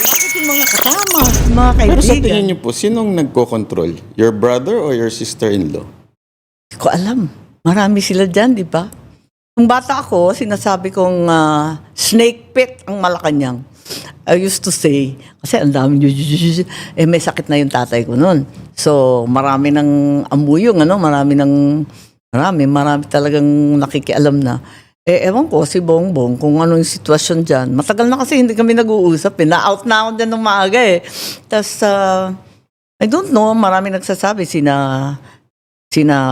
Bakit yung mga kasama, mga Pero sa tingin kaibigan? niyo po, sinong nagko-control? Your brother or your sister-in-law? Hindi ko alam. Marami sila dyan, di ba? Nung bata ako, sinasabi kong snake pit ang Malacanang. I used to say, kasi ang dami, may sakit na yung tatay ko noon. So, marami ng amuyong, marami talagang nakikialam na. Ewan ko, si Bongbong, kung ano yung sitwasyon dyan. Matagal na kasi hindi kami nag-uusap. Na-out na ako dyan ng maaga eh. Tapos, I don't know, marami nagsasabi, sina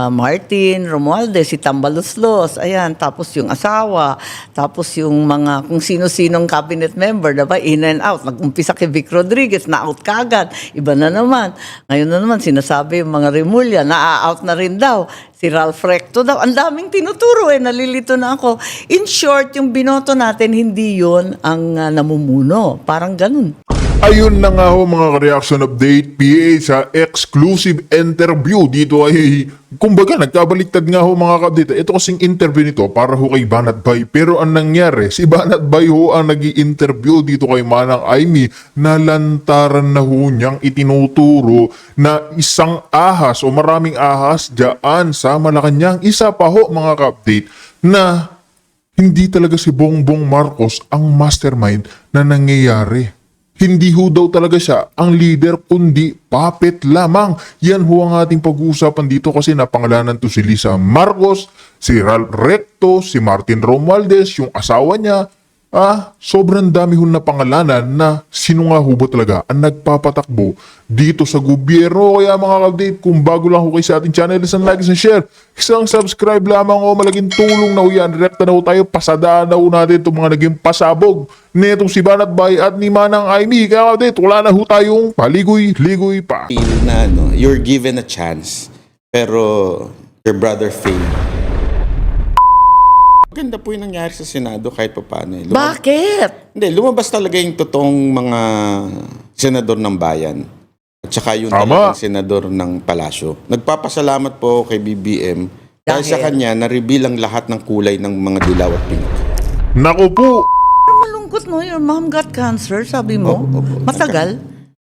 Martin Romualdez, si Tambaloslos, ayan, tapos yung asawa, tapos yung mga kung sino-sinong cabinet member, diba, in and out. Nag-umpisa kay Vic Rodriguez, na-out kagad. Iba na naman. Ngayon na naman, sinasabi yung mga Remulla, na-out na rin daw. Si Ralph Recto daw. Ang daming tinuturo nalilito na ako. In short, yung binoto natin, hindi yon ang namumuno. Parang ganun. Ayun na nga ho mga reaction update PA sa exclusive interview dito ay kumbaga nagkabaliktad nga ho mga kabdita. Ito kasing interview nito para ho kay Banat Bay, pero ang nangyari si Banat Bay ho ang nag-i-interview dito kay Manang Aimee na lantaran na ho niyang itinuturo na isang ahas o maraming ahas dyan sa Malacanang. Isa pa ho mga kabdate na hindi talaga si Bongbong Marcos ang mastermind na nangyayari. Hindi ho daw talaga siya ang leader kundi puppet lamang. Yan ho ang ating pag-uusapan dito kasi napangalanan to si Lisa Marcos, si Ralph Recto, si Martin Romualdez, yung asawa niya. Sobrang dami ho na pangalanan na sino nga ho ba talaga ang nagpapatakbo dito sa gobyerno. Kaya mga kabdate, kung bago lang ho kayo sa ating channel, isang like, isang share, isang subscribe lamang o malaking tulong na ho yan. Direkta na ho tayo, pasadaan na ho natin itong mga naging pasabog nitong si Banat Bay at ni Manang Aimee. Kaya kabdate, wala na ho tayong paligoy-ligoy pa. Feel na you're given a chance, pero your brother failed. Maganda po yung nangyari sa Senado kahit pa paano. Bakit? Hindi, lumabas talaga yung totoong mga senador ng bayan. At saka yung talagang senador ng palasyo. Nagpapasalamat po kay BBM dahil sa kanya na-reveal ang lahat ng kulay ng mga dilaw at pink. Naku po! Malungkot no, your mom got cancer, sabi mo? Opo. Matagal?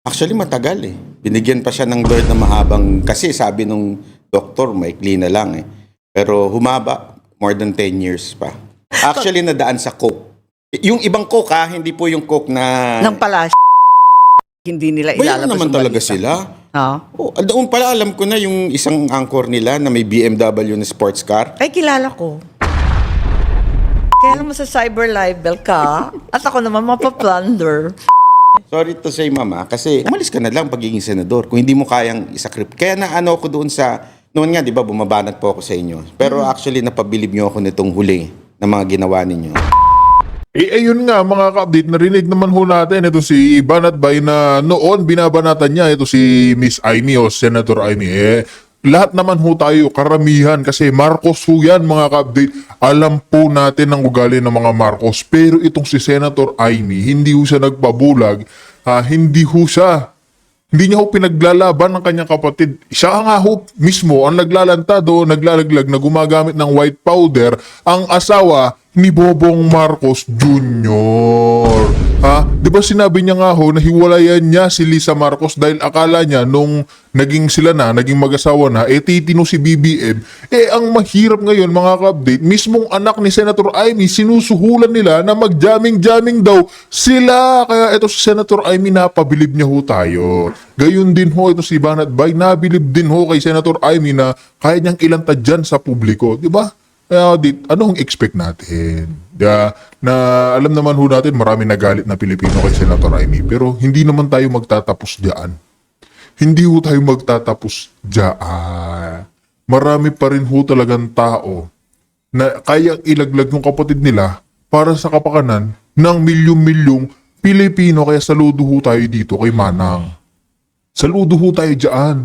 Actually, matagal eh. Binigyan pa siya ng Lord na mahabang, kasi sabi nung doktor, maikli na lang eh. Pero humaba, more than 10 years pa. Actually, nadaan sa coke. Yung ibang coke hindi po yung coke na... Nang pala, hindi nila Bayan ilalabas naman yung talaga balita. sila. Ha? Doon pala alam ko na yung isang anchor nila na may BMW na sports car. Ay, kilala ko. Kaya naman sa cyber libel ka, at ako naman mapaplunder. Sorry to say, mama, kasi umalis ka na lang pagiging senador kung hindi mo kayang isakrip. Kaya naano ako doon sa... Noon nga, di ba, bumabanat po ako sa inyo. Pero actually, napabilib nyo ako nitong huli na mga ginawa ninyo. Ayun nga mga ka-update, narinig naman ho natin ito si Banat Bay na noon binabanatan niya ito si Miss Aimee o Senator Aimee. Lahat naman ho tayo, karamihan kasi Marcos ho yan mga ka-update. Alam po natin ang ugali ng mga Marcos. Pero itong si Senator Aimee, hindi ho siya nagpabulag, hindi niya ho pinaglalaban ng kanyang kapatid. Siya nga ho mismo ang naglalantado, naglalaglag na gumagamit ng white powder ang asawa ni Bobong Marcos Jr. Di ba sinabi niya nga ho na hiwalayan niya si Lisa Marcos dahil akala niya nung naging mag-asawa na, titino si BBM. Ang mahirap ngayon mga ka-update, mismong anak ni Senator Aimee, sinusuhulan nila na mag-jamming-jamming daw sila. Kaya ito si Senator Aimee, napabilib niya ho tayo. Gayun din ho ito si Banat Bay, nabilib din ho kay Senator Aimee na kaya niyang ilantad dyan sa publiko. Di ba? Anong expect natin? Na alam naman ho natin marami nagalit na Pilipino kay Senator Aimee, pero hindi naman tayo magtatapos diyan. Hindi ho tayo magtatapos diyan. Marami pa rin ho talagang tao na kayang ilaglag ng kapatid nila para sa kapakanan ng milyong-milyong Pilipino. Kaya saludo ho tayo dito kay Manang. Saludo ho tayo diyan.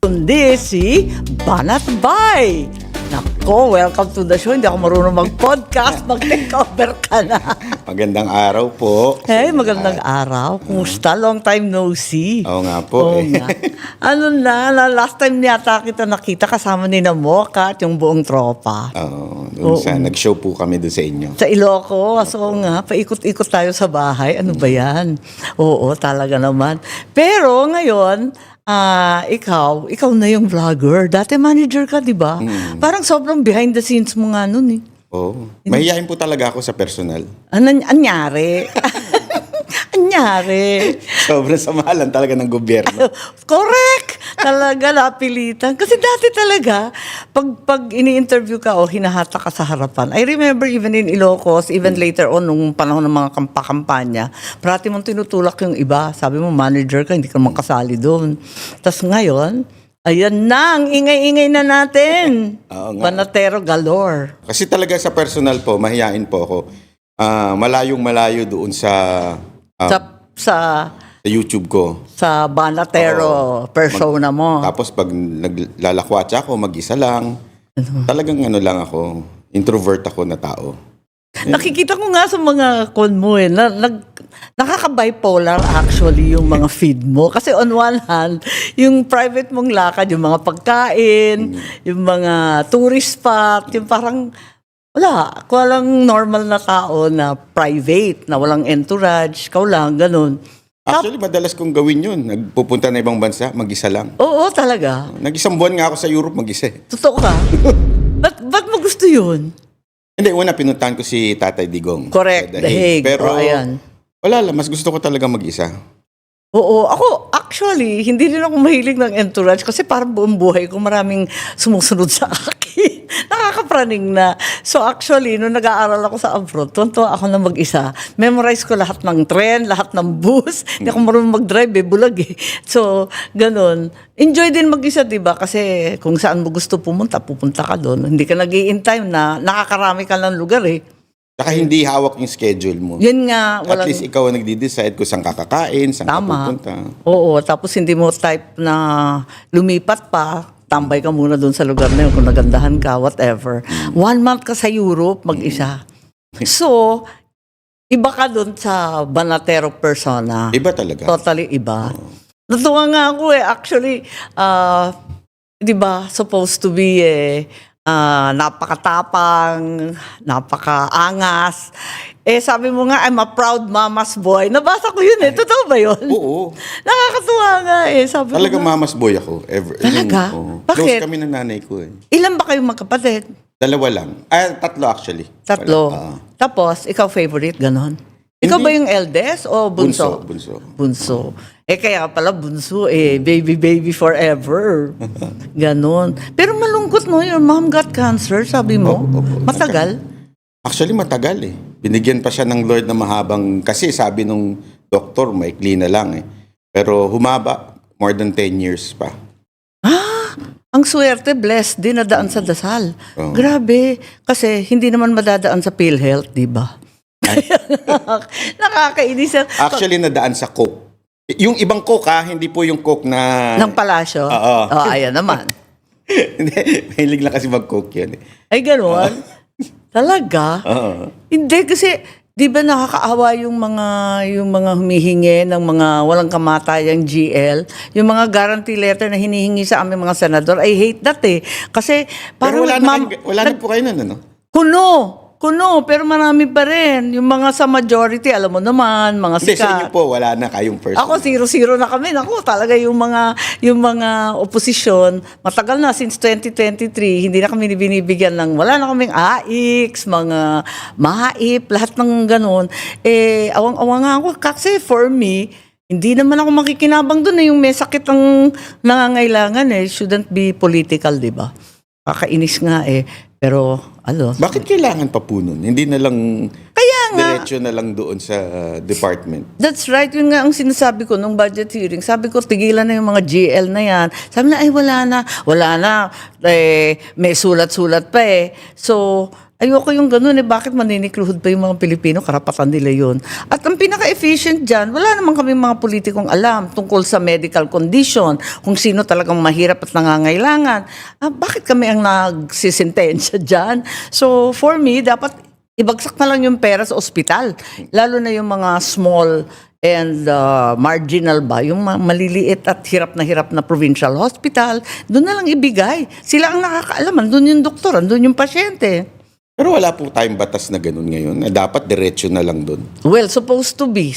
Kundi si Banat Bay. Nako, welcome to the show. Hindi ako marunong mag-podcast. Mag-take over ka na. Magandang araw po. Hey, magandang araw. Kumusta? Long time no see. Oo nga po. Oo nga. Last time yata kita nakita kasama ni Mocha at yung buong tropa. Doon sa nag-show po kami doon sa inyo. Sa Ilocos, oo nga, paikot-ikot tayo sa bahay. Ano ba yan? Oo, talaga naman. Pero ngayon, ikaw na yung vlogger. Dati manager ka, di ba? Parang sobrang behind the scenes mo nga nun eh. Oo. Mahihayin po talaga ako sa personal. Anyari? Anyari? Sobrang samahalan talaga ng gobyerno. Correct! Talaga, napilitan. Kasi dati talaga, pag ini-interview ka o hinahata ka sa harapan, I remember even in Ilocos, even later on, nung panahon ng mga kampanya, parati mong tinutulak yung iba. Sabi mo, manager ka, hindi ka naman kasali doon. Tapos ngayon, ayan na, ang ingay-ingay na natin. Oo nga. Banatero galore. Kasi talaga sa personal po, mahihayin po ako. Malayong-malayo doon sa Sa YouTube ko. sa Banatero persona mo. Tapos pag naglalakwatsa ako, mag-isa lang. Talagang ano lang ako, introvert ako na tao. Nakikita ko nga sa mga con mo nakaka-bipolar actually yung mga feed mo. Kasi on one hand, yung private mong lakad, yung mga pagkain, yung mga tourist spot, yung parang walang normal na tao na private, na walang entourage, ikaw lang, ganun. Actually, madalas kong gawin yun. Nagpupunta na ibang bansa, mag-isa lang. Oo, talaga. Nag-isang buwan nga ako sa Europe, mag-isa. Totoo ka. ba't mo gusto yun? Hindi, una pinuntahan ko si Tatay Digong. Correct, sa The Hague. Pero Ayan. wala lang, mas gusto ko talaga mag-isa. Oo, ako actually, hindi rin ako mahilig ng entourage kasi parang buong buhay ko maraming sumusunod sa akin. Nakakapraning na. So actually, nung nag-aaral ako sa abroad, tuwan-tuwa ako na mag-isa. Memorize ko lahat ng tren, lahat ng bus. Hindi ako marunong mag-drive, bulag eh. So, ganun. Enjoy din mag-isa, di ba? Kasi kung saan mo gusto pumunta ka doon. Hindi ka nag-i-in-time na nakakarami ka ng lugar eh. Saka hindi hawak yung schedule mo. Yun nga, At least ikaw ang nagdi-decide kung saan kakakain, saan ka Tama. pupunta. Oo, tapos hindi mo type na lumipat pa, tambay ka muna doon sa lugar na yun kung nagandahan ka, whatever. 1 month ka sa Europe, mag-isa. So, iba ka doon sa Banatero persona. Iba talaga. Totally iba. Natuwa nga ako eh. Actually, di ba, supposed to be napakatapang, napakaangas. Sabi mo nga, I'm a proud mama's boy. Nabasa ko yun eh. Totoo ba yun? Oo. Nakakatuwa nga eh. Sabi ko Talagang nga, mama's boy ako. Talaga? Oo. Bakit? Close kami ng nanay ko eh. ilan ba kayong magkapatid? 2 lang. 3 actually. 3. Wala. Tapos, ikaw favorite, ganon? Ikaw Hindi. ba yung eldest o bunso? Bunso. Bunso. Kaya pala bunso baby forever. Ganon. Pero malungkot no, your mom got cancer, sabi mo. Opo. Matagal? Actually, matagal eh. Binigyan pa siya ng Lord na mahabang, kasi sabi nung doktor, maikli na lang eh. Pero humaba, more than 10 years pa. Ang swerte, blessed din nadaan sa dasal. Oo. Grabe. Kasi hindi naman madadaan sa PhilHealth, di ba? Nakakainis. Actually, nadaan sa Coke. Yung ibang Coke hindi po yung Coke na... Ng palasyo? Oo. Oh, ayan naman. Hindi, mahilig lang kasi mag-Coke yun eh. Ay, gano'n? Talaga? Oo. Hindi, kasi, di ba nakakaawa yung mga humihingi ng mga walang kamatayang GL, yung mga guarantee letter na hinihingi sa aming mga senador, I hate that eh. Kasi, Pero parang wala na po kayo nun, ano? Kuno, pero marami pa rin. Yung mga sa majority, alam mo naman, mga Hindi, sa inyo sikat. po, wala na kayong person. Ako, 0-0 na kami. Naku, talaga yung mga oposisyon, matagal na, since 2023, hindi na kami binibigyan ng, wala na kaming AIX, mga MAIP, lahat ng ganun. Awang-awang nga ako. Kasi for me, hindi naman ako makikinabang doon yung may sakit ang nangangailangan Shouldn't be political, di ba? Kakainis nga Pero, Bakit kailangan pa po nun? Hindi na lang... Kaya nga. Diretso na lang doon sa department. That's right. Yun nga ang sinasabi ko nung budget hearing. Sabi ko, tigilan na yung mga GL na yan. Sabi na, wala na. May sulat-sulat pa So, Ayoko yung ganun bakit maninikluhod pa yung mga Pilipino, karapatan nila yun. At ang pinaka-efficient dyan, wala naman kami mga politikong alam tungkol sa medical condition, kung sino talagang mahirap at nangangailangan. Bakit kami ang nagsisintensya dyan? So for me, dapat ibagsak na lang yung pera sa ospital. Lalo na yung mga small and marginal ba, yung maliliit at hirap na provincial hospital, doon na lang ibigay. Sila ang nakakaalam, andun yung doktor, andun yung pasyente. Pero wala po tayong batas na ganun ngayon. Na dapat diretso na lang doon. Well, supposed to be.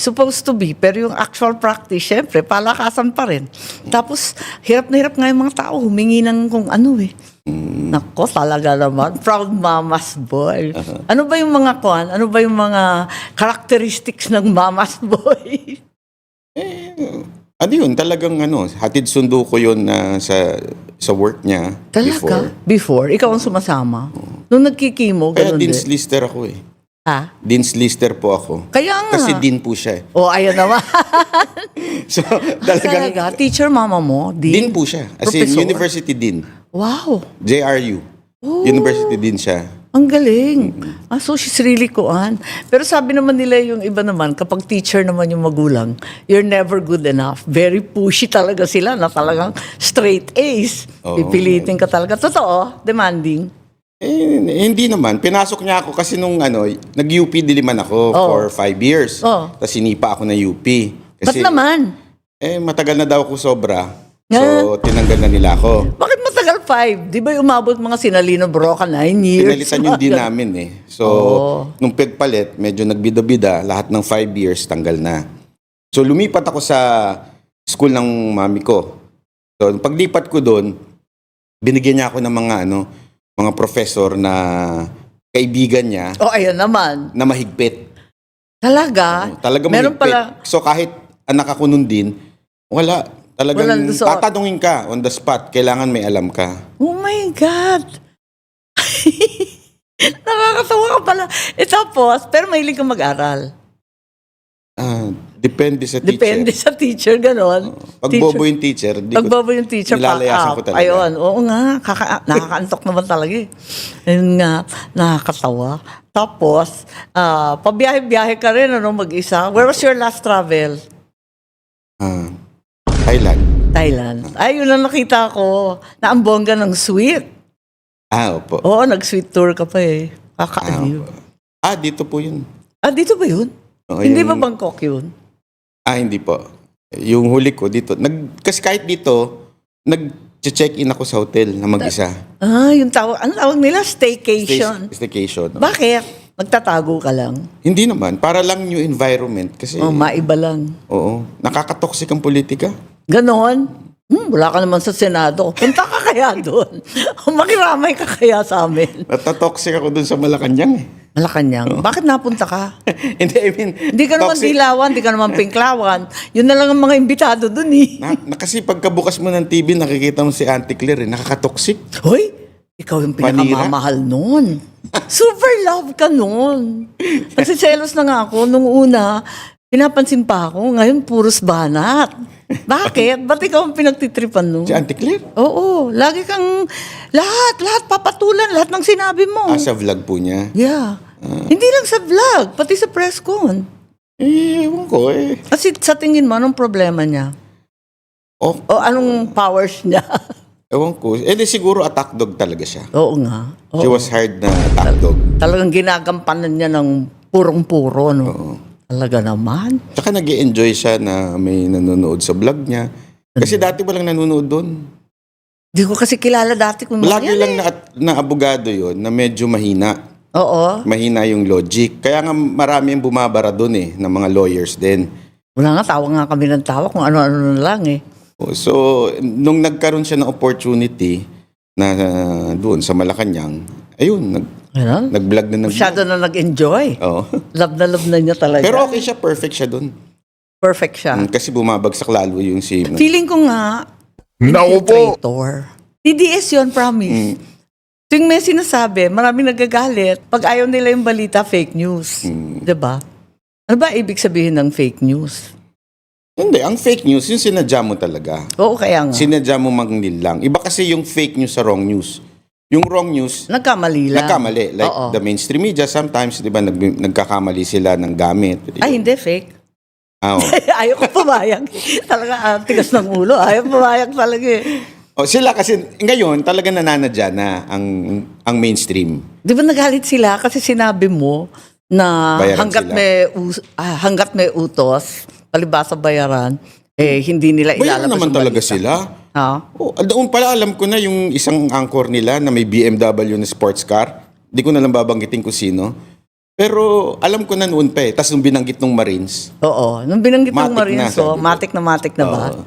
Pero yung actual practice, syempre, palakasan pa rin. Tapos, hirap na hirap nga yung mga tao, humingi ng kung ano Nako, talaga naman. Proud mama's boy. Ano ba yung mga Ano ba yung mga characteristics ng mama's boy? Ano yun? Talagang hatid sundo ko yun sa work niya before. Talaga? Before? Ikaw ang sumasama? Nung nagkikimo, Kaya ganun Dean's din. Lister ako eh. Ha? Dean's Lister po ako. Kaya nga. Kasi Dean po siya eh. Ayan naman. So, talagang Talaga? Teacher mama mo? Dean po siya. As in, Professor? University Dean. Wow. JRU. University Dean siya. Ang galing. So she's really kuan. Pero sabi naman nila yung iba naman, kapag teacher naman yung magulang, you're never good enough. Very pushy talaga sila na talagang straight A's. Oo. Pipilitin ka talaga. Totoo, demanding. Hindi naman. Pinasok niya ako kasi nung nag-UP Diliman ako for 5 years. Oh. Tapos sinipa ako ng UP. Ba't naman? Matagal na daw ako sobra. Nga. So, tinanggal na nila ako. Bakit matagal 5? Di ba umabot mga Sinalino Broca 9 years? Pinalitan yung din namin eh. So, nung pagpalit, medyo nagbida-bida, lahat ng 5 years, tanggal na. So, lumipat ako sa school ng mami ko. So, paglipat ko doon, binigyan niya ako ng mga professor na kaibigan niya Ayan naman. na mahigpit. Talaga? Talaga Meron mahigpit. pala. So, kahit anak ako nun din, wala. Talagang Walang gusto. tatanungin ka on the spot. Kailangan may alam ka. Oh my God! Nakakatawa ka pala. Tapos, pero mahilig kang mag-aral. Depende sa teacher. Depende sa teacher, ganon. Pag bobo yung teacher, Pag bobo yung teacher, nilalayasan ko talaga. Ayun, oo nga. Nakakaantok naman talaga eh. Ayun nga, nakakatawa. Tapos, pabiyahe-biyahe ka rin, mag-isa. Where was your last travel? Thailand. Thailand. Ay, yun ang nakita ko. Na ang bongga ng sweet. Opo. Oo, nag-sweet tour ka pa eh. Kakaaliw. Dito po yun. Dito ba yun? Oo, Hindi ba yung- Bangkok yun? Hindi po. Yung huli ko dito. Kasi kahit dito, nag-check-in ako sa hotel na mag-isa. Yung tawag, ano tawag nila? Staycation. Staycation. Bakit? Magtatago ka lang? Hindi naman. Para lang new environment. Kasi, Maiba lang. oo, nakakatoxic ang politika. Ganon? Wala ka naman sa Senado. Punta ka kaya doon. Makiramay ka kaya sa amin. Natatoxic ako dun sa Malacanang eh. Malacanang. Bakit napunta ka? Hindi, I mean, Hindi ka naman toxic. dilawan, hindi ka naman pinklawan. Yun na lang ang mga imbitado doon eh. Kasi pagkabukas mo ng TV, nakikita mo si Auntie Claire, nakakatoxic. Hoy, ikaw yung pinakamamahal noon. Super love ka noon. Kasi selos na nga ako. Nung una, pinapansin pa ako. Ngayon, puros banat. Bakit? Ba't ikaw ang pinagtitripan noon? Si Auntie Claire? Oo, lagi kang lahat papatulan, lahat ng sinabi mo. Sa vlog po niya. Yeah. Hindi lang sa vlog, pati sa press con. Ewan ko eh. Kasi sa tingin mo, anong problema niya? Oh, O anong powers niya? ewan ko. Di siguro attack dog talaga siya. Oo nga. Oo. She was hired na attack dog. Talagang ginagampanan niya ng purong-puro, no? Talaga naman. Tsaka nag-enjoy siya na may nanonood sa vlog niya. Kasi dati walang nanonood doon. Di ko kasi kilala dati kung Lagi yan lang na abogado yon na medyo mahina. Oo. Mahina yung logic. Kaya nga marami yung bumabara doon ng mga lawyers din. Wala nga, tawa nga kami ng tawa kung ano-ano na lang eh. So, nung nagkaroon siya ng opportunity na doon sa Malacanang, ayun, Ano? nag-vlog na Masyado na nag-enjoy. Oo. Love na niya talaga. Pero okay siya, perfect siya doon. Perfect siya. Kasi bumabagsak lalo yung si... Feeling ko nga, Naku po! infiltrator. TDS yun, promise. Tuwing may sinasabi, maraming nagagalit. Pag ayaw nila yung balita, fake news. Diba? Ano ba ibig sabihin ng fake news? Hindi, ang fake news, yung sinadya mo talaga. Oo, kaya nga. Sinadya mo mangnil lang. Iba kasi yung fake news sa wrong news. yung wrong news, Nagkamali lang. nagkamali. Like Oo. the mainstream media, sometimes, di ba, nagkakamali sila ng gamit. Ay, hindi, fake. Oo. Ayaw ko pumayag. Talaga, tigas ng ulo. Ayaw pumayag talaga eh. Sila kasi, ngayon, talaga nananadya na ang mainstream. Di ba nagalit sila kasi sinabi mo na Bayaran hanggat sila. hanggat may utos, palibasa bayaran, hindi nila Bayaran ilalabas naman yung talaga balita. sila. Ha? Doon pala alam ko na yung isang anchor nila na may BMW na sports car. Hindi ko na lang babanggitin kung sino. Pero alam ko na noon pa eh. Tapos nung binanggit ng Marines, Oo. Nung binanggit ng Matik na, Marines, sabi ko. matik na ba? Oo.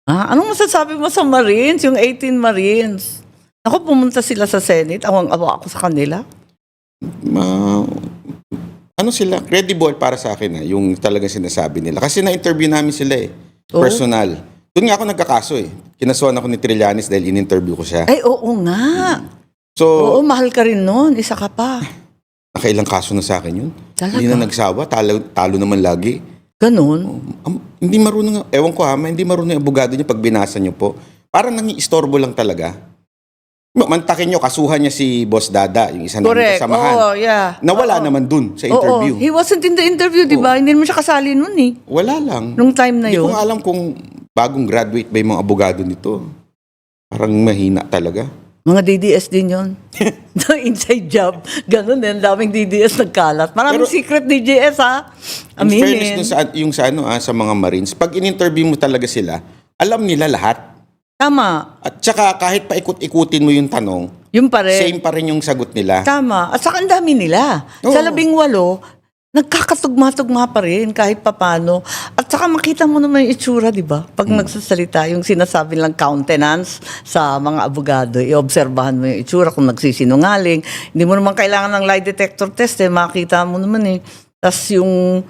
Anong masasabi mo sa Marines? Yung 18 Marines. Ako, pumunta sila sa Senate. Awang-awa ako sa kanila. ano sila, credible para sa akin yung talagang sinasabi nila. Kasi na-interview namin sila eh. Oo. Personal. Doon nga ako nagkakaso eh. Kinasuhan ako ni Trillanes dahil in-interview ko siya. Ay, oo nga. Oo, So, mahal ka rin nun. Isa ka pa. nakailang kaso na sa akin yun. Talaga? Hindi na nagsawa, talo naman lagi. Ganun. Hindi marunong, ewan ko hindi marunong yung abogado niya pag binasa niyo po. Parang nangi-istorbo lang talaga. Mantakin niyo, kasuhan niya si Boss Dada, yung isa namin Correct. kasamahan. Oo, yeah. Nawala Oo. naman dun sa Oo, interview. he wasn't in the interview, di ba? Hindi naman siya kasali nun eh. Wala lang. Nung time na Hindi yun. ko nga alam kung bagong graduate ba yung mga abogado nito. Parang mahina talaga. Mga DDS din yun. Inside job. Ganun din. Daming DDS nagkalat. Maraming Pero- secret DDS ha. In fairness Aminin. dun sa mga Marines, pag in-interview mo talaga sila, alam nila lahat. Tama. At saka kahit paikot-ikutin mo yung tanong, Yung pa rin. same pa rin yung sagot nila. Tama. At saka ang dami nila. Oo. Sa 18, nagkakatugma-tugma pa rin kahit papano. At saka makita mo naman yung itsura, di ba? Pag nagsasalita, yung sinasabi lang countenance sa mga abogado, iobserbahan mo yung itsura kung nagsisinungaling. Hindi mo naman kailangan ng lie detector test makita mo naman eh. Tapos yung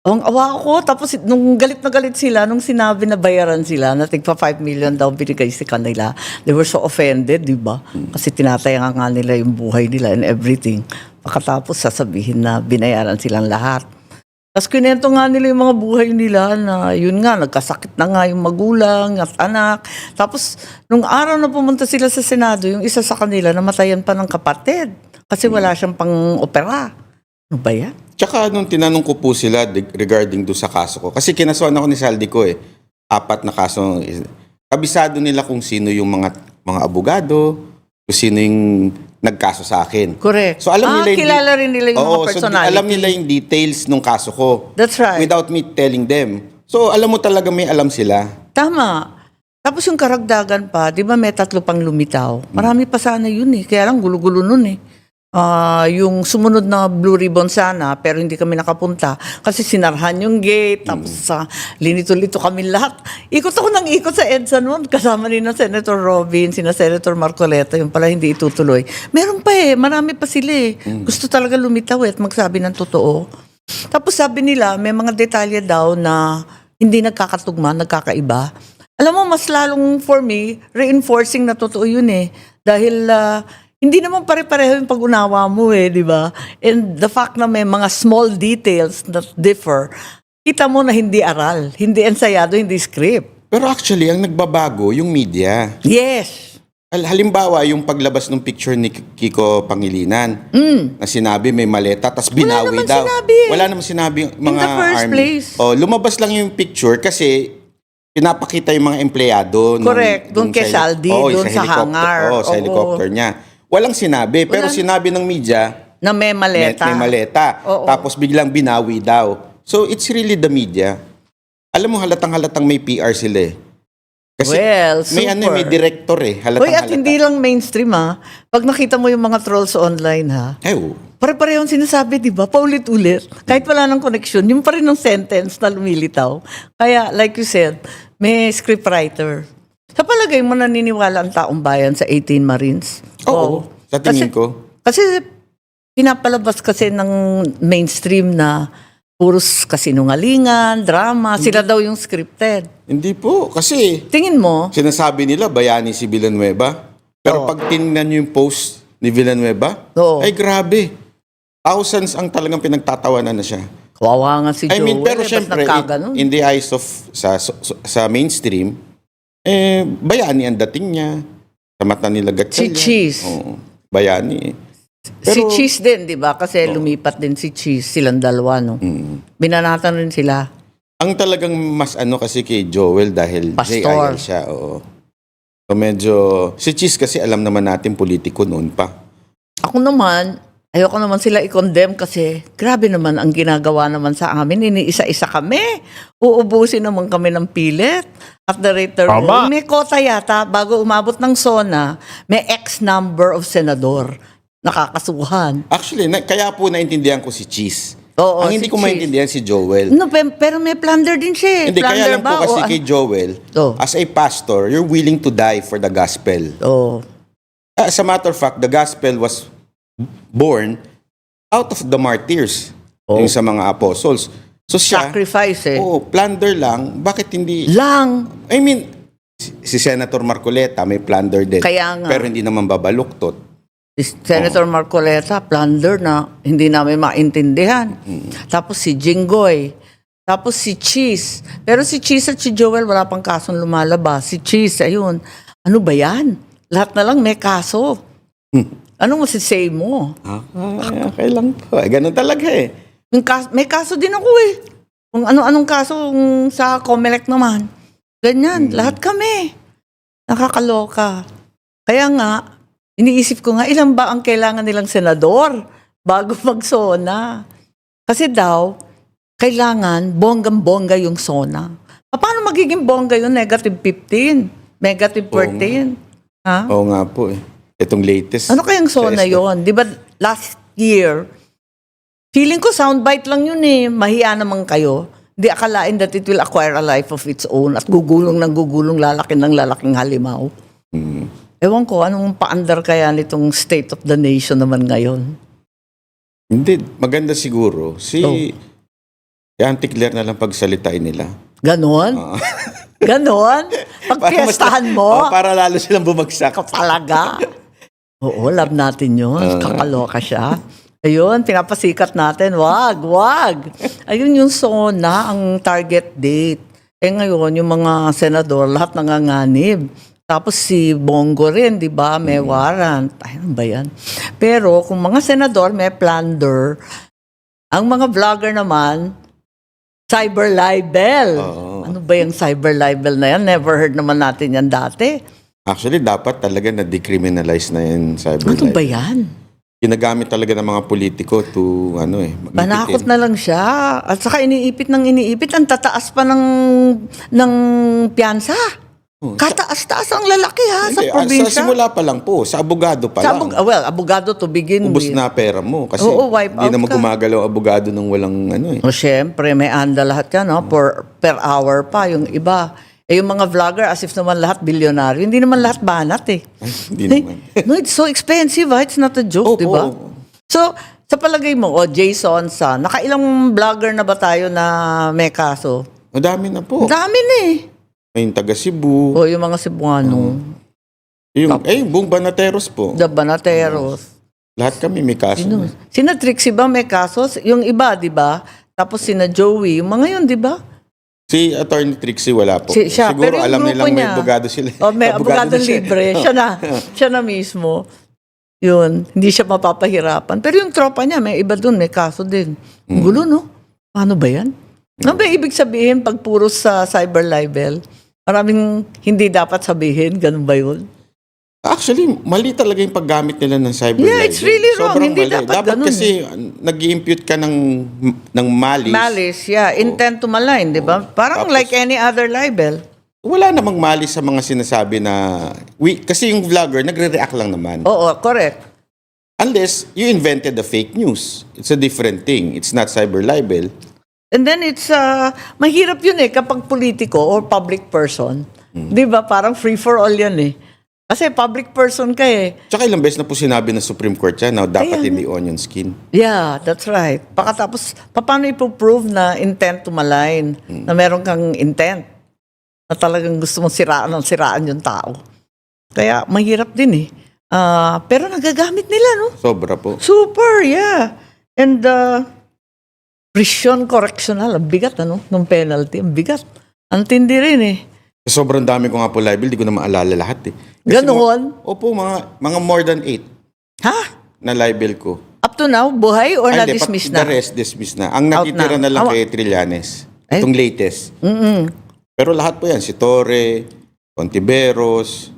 ang awa ko, tapos nung galit na galit sila, nung sinabi na bayaran sila, na tigpa 5 million daw binigay sa kanila, they were so offended, di ba? Kasi tinatayangan nga nila yung buhay nila and everything. Pagkatapos sasabihin na binayaran silang lahat. Tapos kinento nga nila yung mga buhay nila na yun nga, nagkasakit na nga yung magulang at anak. Tapos nung araw na pumunta sila sa Senado, yung isa sa kanila namatayan pa ng kapatid kasi wala siyang pang-opera. Ano ba yan? Tsaka nung tinanong ko po sila regarding do sa kaso ko, kasi kinasuhan ako ni Saldi ko 4 na kaso. Kabisado nila kung sino yung mga abogado, kung sino yung nagkaso sa akin. Correct. So alam nila kilala rin nila yung mga personality. alam nila yung details nung kaso ko. That's right. Without me telling them. So alam mo talaga may alam sila. Tama. Tapos yung karagdagan pa, di ba may 3 pang lumitaw? Marami pa sana yun eh. Kaya lang gulo-gulo nun eh. Yung sumunod na Blue Ribbon sana, pero hindi kami nakapunta. Kasi sinarhan yung gate, tapos linito-lito kami lahat. Ikot ako ng ikot sa EDSA noon, kasama ni na Senator Robin, sina Senator Marcoleta, yung pala hindi itutuloy. Meron pa marami pa sila eh. Gusto talaga lumitaw at magsabi ng totoo. Tapos sabi nila, may mga detalye daw na hindi nagkakatugma, nagkakaiba. Alam mo, mas lalong for me, reinforcing na totoo yun eh. Dahil hindi naman pare-pareho yung pag-unawa mo di ba? And the fact na may mga small details that differ, kita mo na hindi aral, hindi ensayado, hindi script. Pero actually, ang nagbabago yung media. Yes. Halimbawa, yung paglabas ng picture ni Kiko Pangilinan na sinabi may maleta, tas binawi naman daw. sinabi. Wala naman sinabi yung mga the first army. place. Lumabas lang yung picture kasi pinapakita yung mga empleyado. Correct. Doon kay Saldi, doon sa hangar. Sa Oo. helicopter niya. Walang sinabi, pero sinabi ng media, Na may maleta. may maleta. Oo. Tapos biglang binawi daw. So it's really the media. Alam mo, halatang-halatang may PR sila Kasi Well, may super. may director halatang-halata. Hoy, at hindi lang mainstream Pag nakita mo yung mga trolls online Oo. pare-parehong sinasabi, di ba? Paulit-ulit. Kahit wala ng connection, yung pa rin ng sentence na lumilitaw. Kaya, like you said, may scriptwriter. Sa palagay mo, naniniwala ang taong bayan sa 18 Marines? Oo, sa tingin ko. Kasi pinapalabas kasi ng mainstream na puros kasinungalingan, drama. Sila daw yung scripted. Hindi po, kasi Tingin mo, sinasabi nila bayani si Villanueva. Pero pag tingnan nyo yung post ni Villanueva, Oo. ay grabe. Thousands ang talagang pinagtatawanan na siya. kawawa nga si I mean, Joel. pero ba't syempre, nagkaganon? in the eyes of sa mainstream, bayani ang dating niya. Sa mata nila Si Gatchalian. Cheese. Oo, bayani eh. Si Pero- Cheese din, di ba? Kasi lumipat din si Cheese, silang dalawa, no? Binanatan rin sila. Ang talagang mas kasi kay Joel dahil Pastor. JIL siya, oo. So medyo, si Cheese kasi alam naman natin politiko noon pa. Ako naman, ayoko naman sila i-condemn kasi grabe naman ang ginagawa naman sa amin. Iniisa-isa kami. Uubusin naman kami ng pilit. At the rate they're Tama. going. May kota yata, bago umabot ng SONA, may X number of senador nakakasuhan. Actually, kaya po naintindihan ko si Cheese. Oo, Ang hindi si ko Cheese. maintindihan si Joel. No, pero may plunder din siya. Hindi, kaya Plunder lang po ba? kasi O, kay Joel, Oh. as a pastor, you're willing to die for the gospel. Oh. As a matter of fact, the gospel was born out of the martyrs, yung sa mga apostles. So siya, Sacrifice eh. plunder lang, bakit hindi, Lang. I mean, si Senator Marcoleta may plunder din. Kaya nga. Pero hindi naman babaluktot. Si Senator Marcoleta, plunder na hindi namin maintindihan. Tapos si Jinggoy. Tapos si Cheese. Pero si Cheese at si Joel, wala pang kasong lumalabas. Si Cheese, ayun. Ano ba yan? Lahat na lang may kaso. Anong masisay mo? Okay lang po. Ganun talaga eh. May kaso din ako eh. Kung ano-anong kaso sa COMELEC naman. Ganyan, lahat kami. Nakakaloka. Kaya nga, iniisip ko nga, ilan ba ang kailangan nilang senador bago mag-SONA? Kasi daw, kailangan bonggang-bongga yung SONA. Paano magiging bongga yun? Negative 15? Negative 14? Ha? Oo nga po eh. Itong latest. Ano kayang SONA yon? Di ba last year, feeling ko soundbite lang yun eh. Mahiya naman kayo. Di akalain that it will acquire a life of its own at gugulong ng gugulong, lalaki ng lalaking halimaw. Ewan ko, anong paandar kaya nitong state of the nation naman ngayon? Hindi, maganda siguro. Si Auntie Claire na lang pagsalitain nila. Ganon? Ganon? Pagpiestahan mo? Para lalo silang bumagsak. Talaga? Oo, love natin yun. Kakaloka siya. Ayun, pinapasikat natin. Wag. Ayun yung SONA, ang target date. Eh ngayon, yung mga senador, lahat nanganganib. Tapos si Bongo rin, di ba? May warrant. Ay, ano ba yan? Pero kung mga senador, may plunder. Ang mga vlogger naman, cyber libel. Ano ba yung cyber libel na yan? Never heard naman natin yan dati. Actually, dapat talaga na-decriminalize na yung cyber Ano ba libel. yan? Ginagamit talaga ng mga politiko to, magnipitin. Panakot na lang siya. At saka iniipit. Ang tataas pa ng piyansa. Kataas-taas ang lalaki ha, sa Hindi, probinsya. sa simula pa lang po, sa abogado pa lang. Abogado to begin Ubus with. na pera mo. Kasi Oo, wipe hindi out naman ka. gumagalaw ang abogado ng walang O syempre, may anda lahat yan, no? Per hour pa, yung iba. Eh, yung mga vlogger, as if naman lahat bilyonaryo. Hindi naman lahat banat eh. Hindi naman. No, it's so expensive ha. It's not a joke, Opo. di ba? So, sa palagay mo, Jason Sa, nakailang vlogger na ba tayo na may kaso? Madami na po. Ang dami na eh. May taga Cebu. O, yung mga Cebuano. Yung buong Banateros po. The Banateros. Lahat kami may kaso. na. Sina Trixie ba may kasos? Yung iba, di ba? Tapos sina Joey, yung mga yun, di ba? Si Attorney Trixie wala po. Siya, Siguro pero yung alam grupo nilang may niya- abogado sila. O, may abogado na siya. libre. Siya na mismo. Yun, hindi siya mapapahirapan. Pero yung tropa niya, may iba dun, may kaso din. Ang gulo, no? Paano ba yan? Ano ba ibig sabihin pag puro sa cyber libel? Maraming hindi dapat sabihin, ganun ba yun? Actually, mali talaga yung paggamit nila ng cyber Yeah, it's really wrong. Sobrang Hindi mali. dapat ganun kasi nag-i-impute ka ng malice. Malice, yeah. Intent to malign, di ba? Parang Tapos- like any other libel. Wala namang malice sa mga sinasabi na... kasi yung vlogger, nagre-react lang naman. Oo, correct. Unless you invented the fake news. It's a different thing. It's not cyber libel. And then it's, mahirap yun eh kapag politiko or public person. Di ba? Parang free for all yan eh. Kasi public person ka eh. Tsaka ilang beses na po sinabi ng Supreme Court yan na dapat Kaya hindi onion skin. Yeah, that's right. Pakatapos, paano ipoprove na intent to malign? Na meron kang intent? Na talagang gusto mong siraan yung tao. Kaya mahirap din eh. Pero nagagamit nila, no? Sobra po. Super, yeah. And prison correctional, ang bigat, ano? Nung penalty, ang bigat. Ang tindi rin eh. Sobrang dami ko nga po liable, di ko na maalala lahat eh. Kasi Ganon? Opo, mga more than 8 Ha? na libel ko. Up to now, buhay or Hindi, na-dismiss the na? rest, dismiss na. Ang natitira na. na lang Awa. kay Trillanes. Ay. Itong latest. Mm-mm. Pero lahat po yan, si Torre, Ontiveros,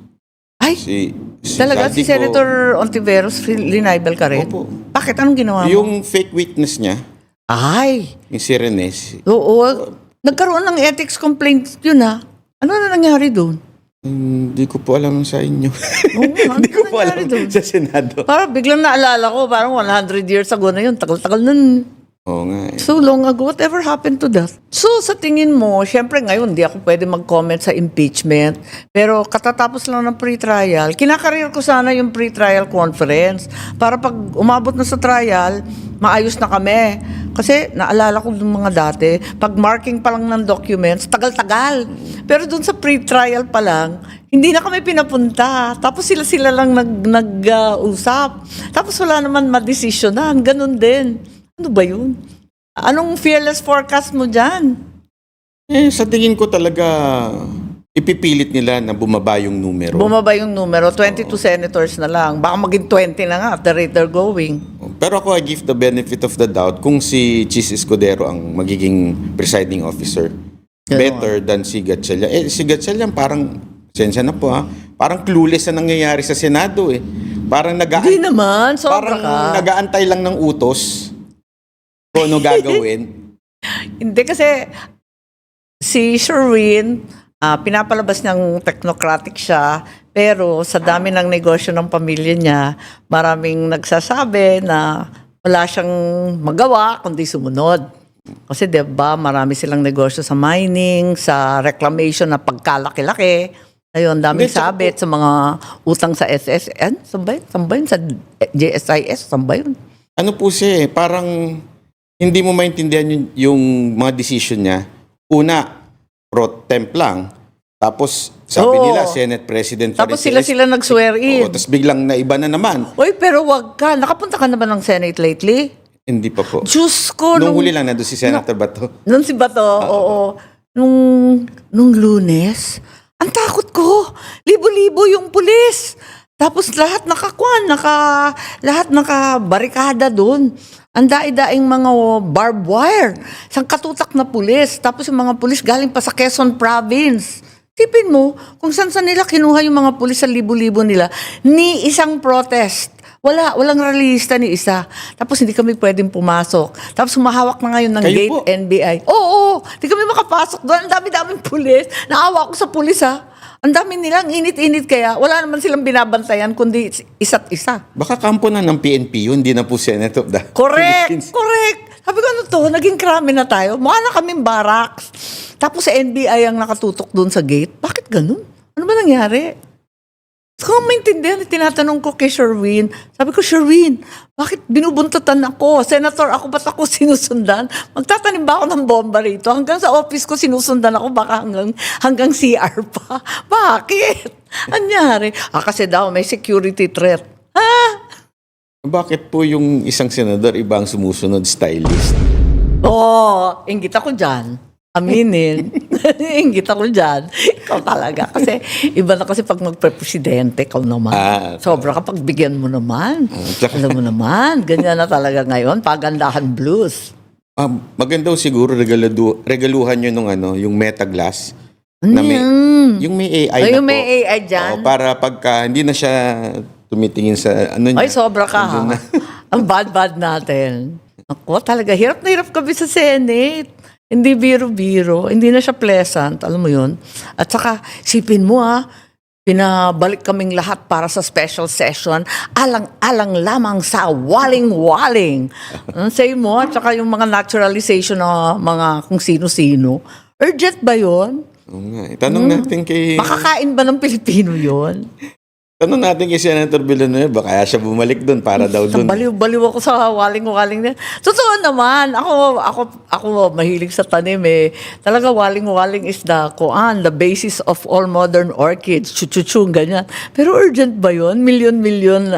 Ay, si talaga si Saldico. Senator Ontiveros, linibel ka rin? Opo. Bakit? Anong ginawa mo? Yung fake witness niya, Ay, yung si Renes, oo. Nagkaroon ng ethics complaint yun ha. Ano na nangyari doon? hindi ko po alam sa inyo. Oo, ano Hindi ko po nangyari alam doon? sa Senado. Parang biglang naalala ko, parang 100 years ago na yun. Tagal-tagal nun. Oo nga eh. So long ago, whatever happened to that? So sa tingin mo, syempre ngayon, di ako pwede mag-comment sa impeachment. Pero katatapos lang ng pre-trial, kinakarir ko sana yung pre-trial conference. Para pag umabot na sa trial, maayos na kami. Kasi naalala ko yung mga dati, pag marking pa lang ng documents, tagal-tagal. Pero dun sa pre-trial pa lang, hindi na kami pinapunta. Tapos sila lang nag-usap. Tapos wala naman madesisyonan. Ganun din. Ano ba yun? Anong fearless forecast mo dyan? Sa tingin ko talaga, ipipilit nila na bumaba yung numero. Bumaba yung numero, 22 senators na lang. Baka maging 20 na nga at the rate they're going. Pero ako, I give the benefit of the doubt kung si Chis Escudero ang magiging presiding officer. Better than si Gatchalian. Si Gatchalian parang, sensya na po ha, parang clueless na nangyayari sa Senado eh. Parang Hindi naman, sobra parang ka. nagaantay lang ng utos kung ano gagawin. Hindi kasi si Sherwin, pinapalabas niyang technocratic siya, pero sa dami ng negosyo ng pamilya niya, maraming nagsasabi na wala siyang magawa kundi sumunod. Kasi 'di ba, marami silang negosyo sa mining, sa reclamation na pagkalaki-laki. Ayun, daming Hindi, tsaka sabit sa mga utang sa SSN. Saan ba yun? Sa JSIS? Saan ba yun? Ano po siya eh, parang hindi mo maintindihan yung mga decision niya. Una, pro temp lang. Tapos sabi Oo. nila, Senate President pa Tapos rin siya. sila nag-swear in. Oo, tapos biglang naiba na naman. Uy, pero wag ka. Nakapunta ka na ba ng Senate lately? Hindi pa po. Diyos ko. Nung huli lang, nandun si Senator Bato. Nung si Bato, oo. Nung Lunes, ang takot ko. Libo-libo yung pulis. Tapos lahat lahat nakabarikada doon. Ang daing mga barbed wire. Isang katutak na pulis. Tapos yung mga pulis galing pa sa Quezon Province. Tipin mo, kung saan nila kinuha yung mga pulis sa libo-libo nila, ni isang protest. Walang realista ni isa. Tapos hindi kami pwedeng pumasok. Tapos humahawak na ngayon ng Kayo gate po? NBI. Oo, hindi kami makapasok doon. Ang dami-daming pulis. Naawa ako sa pulis ha. Ang dami nilang init-init kaya wala naman silang binabantayan kundi isa't isa. Baka kampo na ng PNP yun, hindi na po Senate of the Correct! Philippines. Correct! Sabi ko, ano to? Naging krami na tayo. Mukha na kaming barracks. Tapos sa NBI ang nakatutok doon sa gate. Bakit ganun? Ano ba nangyari? So, kung maintindihan, tinatanong ko kay Sherwin. Sabi ko, Sherwin, bakit binubuntutan ako? Senator, ako ba't ako sinusundan? Magtatanim ba ako ng bomba rito? Hanggang sa office ko sinusundan ako, baka hanggang CR pa. Bakit? Anyari? Kasi daw may security threat. Bakit po yung isang senador iba ang sumusunod stylist? Oo, inggit ako dyan. Aminin. Inggit ako dyan. Ikaw talaga. Kasi iba na kasi pag magpresidente, ikaw naman. Sobra kapag bigyan mo naman. Alam mo naman, ganyan na talaga ngayon. Pagandahan blues. Maganda siguro regaluhan nyo nung yung Meta Glass. Ano Na may, yan? yung may AI Ay, na yung po. may AI dyan? Oo, para pagka hindi na siya tumitingin sa ano niya. Ay, sobra ka ha. Nandun na. Ang bad natin. Ako, talaga, hirap na hirap kami sa Senate. Hindi biro-biro. Hindi na siya pleasant. Alam mo yun? At saka, sipin mo pinabalik kaming lahat para sa special session. Alang-alang lamang sa waling-waling. Say mo, at saka yung mga naturalization na mga kung sino-sino. Urgent ba yun? Oo nga. Tanong natin kay... Makakain ba ng Pilipino yun? Tanong natin kay Senator Villanueva, kaya siya bumalik doon para daw doon. Baliw ako sa waling-waling na. Totoo naman, ako mahilig sa tanim eh. Talaga waling-waling is the basis of all modern orchids. Chuchuchung, ganyan. Pero urgent ba yun? Milyon-milyon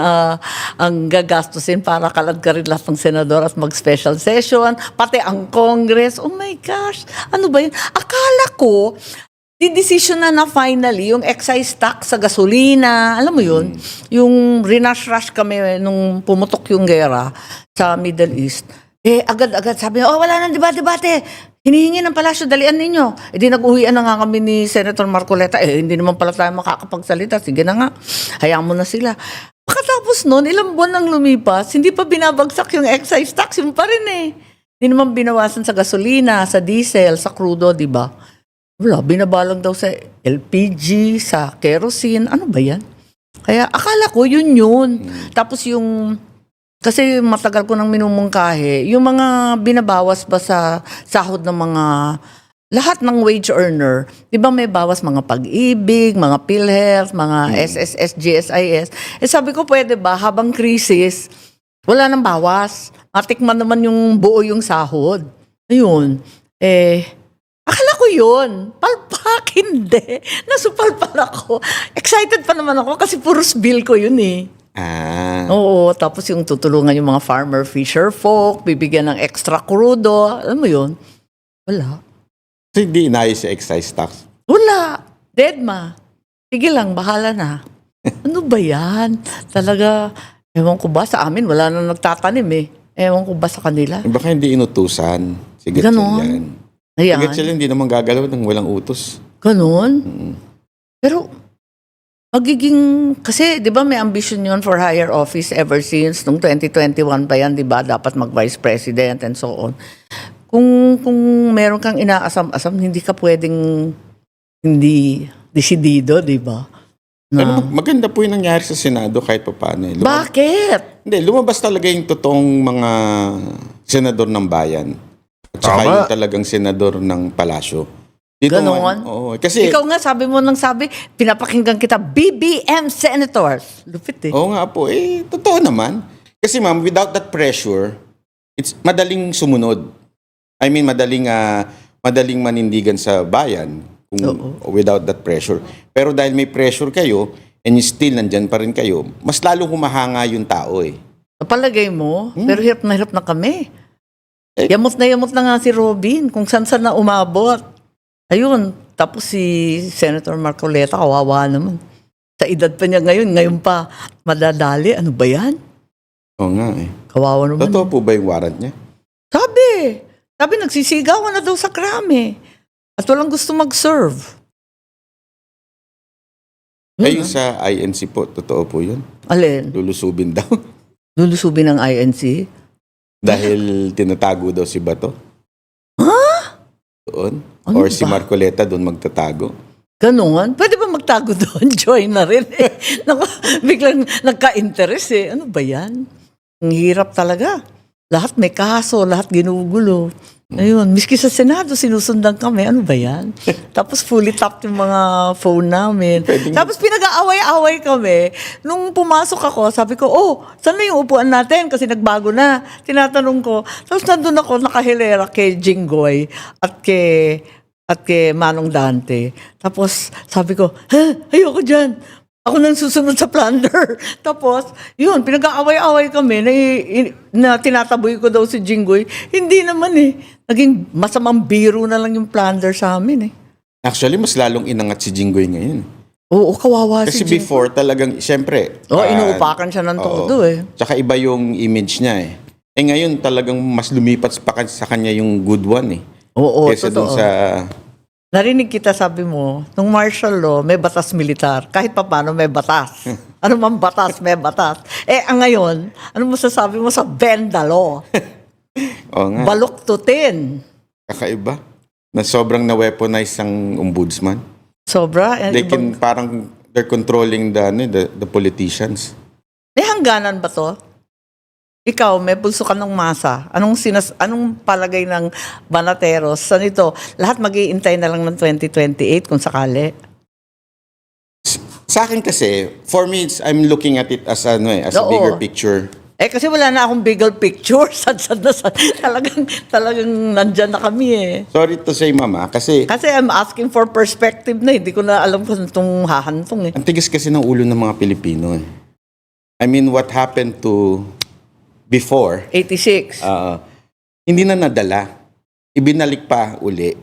ang gagastusin para kalad-karin lahat ng senador at mag-special session. Pati ang Congress. Oh my gosh, ano ba yun? Akala ko, didesisyon na finally yung excise tax sa gasolina, alam mo yun, yung rinash-rush kami nung pumutok yung gera sa Middle East. Agad-agad sabi, wala nang debate. Hinihingi ng palasyo, dalian ninyo. Di nag-uwian na nga kami ni Senator Marcoleta. Hindi naman pala tayo makakapagsalita. Sige na nga, hayaan mo na sila. Pagkatapos nun, ilang buwan nang lumipas, hindi pa binabagsak yung excise tax, yung pa rin Hindi naman binawasan sa gasolina, sa diesel, sa crudo, di ba? Wala, binabalang daw sa LPG, sa kerosene. Ano ba yan? Kaya akala ko yun. Tapos yung, kasi matagal ko nang minumungkahe, yung mga binabawas ba sa sahod ng mga, lahat ng wage earner, di ba may bawas mga pag-ibig, mga PhilHealth, mga SSS, GSIS. Sabi ko, pwede ba habang krisis, wala nang bawas. Matikman naman yung buo yung sahod. Ayun. Akala ko yun. Palpak, hindi. Nasupalpal ako. Excited pa naman ako kasi puros bill ko yun Oo, tapos yung tutulungan yung mga farmer fisher folk, bibigyan ng extra crudo. Alam mo yun? Wala. So, hindi inayos sa excise tax. Wala. Deadma. Sige lang, bahala na. Ano ba yan? Talaga, ewan ko ba, sa amin wala nang nagtatanim Ewan ko ba sa kanila? Baka hindi inutusan. Si Gatchalian. Si Ayan. Gatchalian hindi naman gagalaw ng walang utos. Ganon? Pero, magiging, kasi di ba may ambition yun for higher office ever since, nung 2021 pa yan, di ba, dapat mag-vice president and so on. Kung meron kang inaasam-asam, hindi ka pwedeng hindi desidido, di ba? Pero maganda po yung nangyari sa Senado kahit pa paano. Bakit? Hindi, lumabas talaga yung totoong mga senador ng bayan. At saka Tama. yung talagang senador ng palasyo. Dito Ganon? Oo, kasi, Ikaw nga, sabi mo nang sabi, pinapakinggan kita, BBM senators. Lupit oo nga po, totoo naman. Kasi ma'am, without that pressure, it's madaling sumunod. I mean, madaling manindigan sa bayan kung without that pressure. Pero dahil may pressure kayo, and still nandyan pa rin kayo, mas lalong humahanga yung tao Palagay mo, pero hirap na kami. Yamot na nga si Robin, kung saan na umabot. Ayun, tapos si Senator Marcoleta, kawawa naman. Sa edad pa niya ngayon pa, madadali. Ano ba yan? Oo nga Kawawa naman. Totoo po ba yung warrant niya? Sabi nagsisigawan na daw sa krami. At walang gusto mag-serve. Yung sa INC po, totoo po yun. Alin? Lulusubin daw. Lulusubin ng INC? Dahil tinatago daw si Bato. Doon. Ano Or si ba? Marcoleta doon magtatago. Ganon? Pwede ba magtago doon? Join na rin Biglang nagka-interest Ano ba yan? Ang hirap talaga. Lahat may kaso, lahat ginugulo. Ayun, miski sa Senado, sinusundan kami. Ano ba yan? Tapos fully tapped yung mga phone namin. Tapos pinag-aaway-aaway kami. Nung pumasok ako, sabi ko, saan na yung upuan natin? Kasi nagbago na. Tinatanong ko. Tapos nandun ako nakahilera kay Jinggoy at kay Manong Dante. Tapos sabi ko, ayoko dyan. Ako nang susunod sa plunder. Tapos, yun, pinag-aaway-aaway kami na tinataboy ko daw si Jinggoy. Hindi naman Naging masamang biro na lang yung plunder sa amin Actually, mas lalong inangat si Jinggoy ngayon. Oo, kawawa Kasi si Jinggoy. before talagang, siyempre. Inuupakan siya ng todo Tsaka iba yung image niya ngayon talagang mas lumipat sa kanya yung good one Oo, Kesa totoo. doon sa... Narinig kita, sabi mo, nung martial law, may batas militar. Kahit pa paano may batas. Ano man batas, may batas. Ngayon, ano masasabi mo sa Benda law? Oo nga, Baluktutin. kakaiba. Na sobrang na-weaponize ang ombudsman. Sobra. They're controlling the politicians. May hangganan ba to? Ikaw, may pulso ka ng masa. Anong palagay ng Banateros? Sa nito, lahat mag-iintay na lang ng 2028 kung sakali. Sa akin kasi, for me, I'm looking at it as a Oo. bigger picture. Kasi wala na akong bigger picture. Sad na sad. Talagang nandyan na kami Sorry to say, mama, kasi Kasi I'm asking for perspective na. Hindi ko na alam kung itong hahantong ang tigas kasi ng ulo ng mga Pilipino I mean, what happened to before, 86. hindi na nadala. Ibinalik pa uli.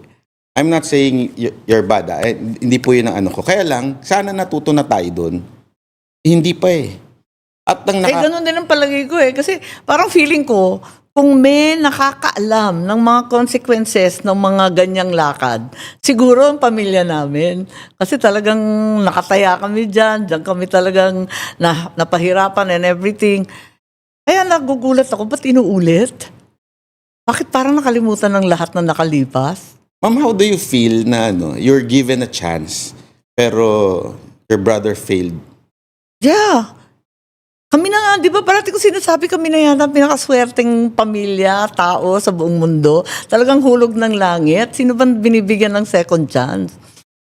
I'm not saying you're bad. Hindi po yun ang ano ko. Kaya lang, sana natuto na tayo doon. Hindi pa eh. At ang Ganun din ang palagay ko eh. Kasi parang feeling ko, kung may nakakaalam ng mga consequences ng mga ganyang lakad, siguro ang pamilya namin. Kasi talagang nakataya kami dyan kami talagang napahirapan and everything. Kaya nagugulat ako, ba't inuulit? Bakit parang nakalimutan ng lahat na nakalipas? Ma'am, how do you feel na you're given a chance, pero your brother failed? Yeah. Kami na nga, di ba parati ko sinasabi kami na yata pinakaswerteng pamilya, tao sa buong mundo. Talagang hulog ng langit. Sino ba binibigyan ng second chance?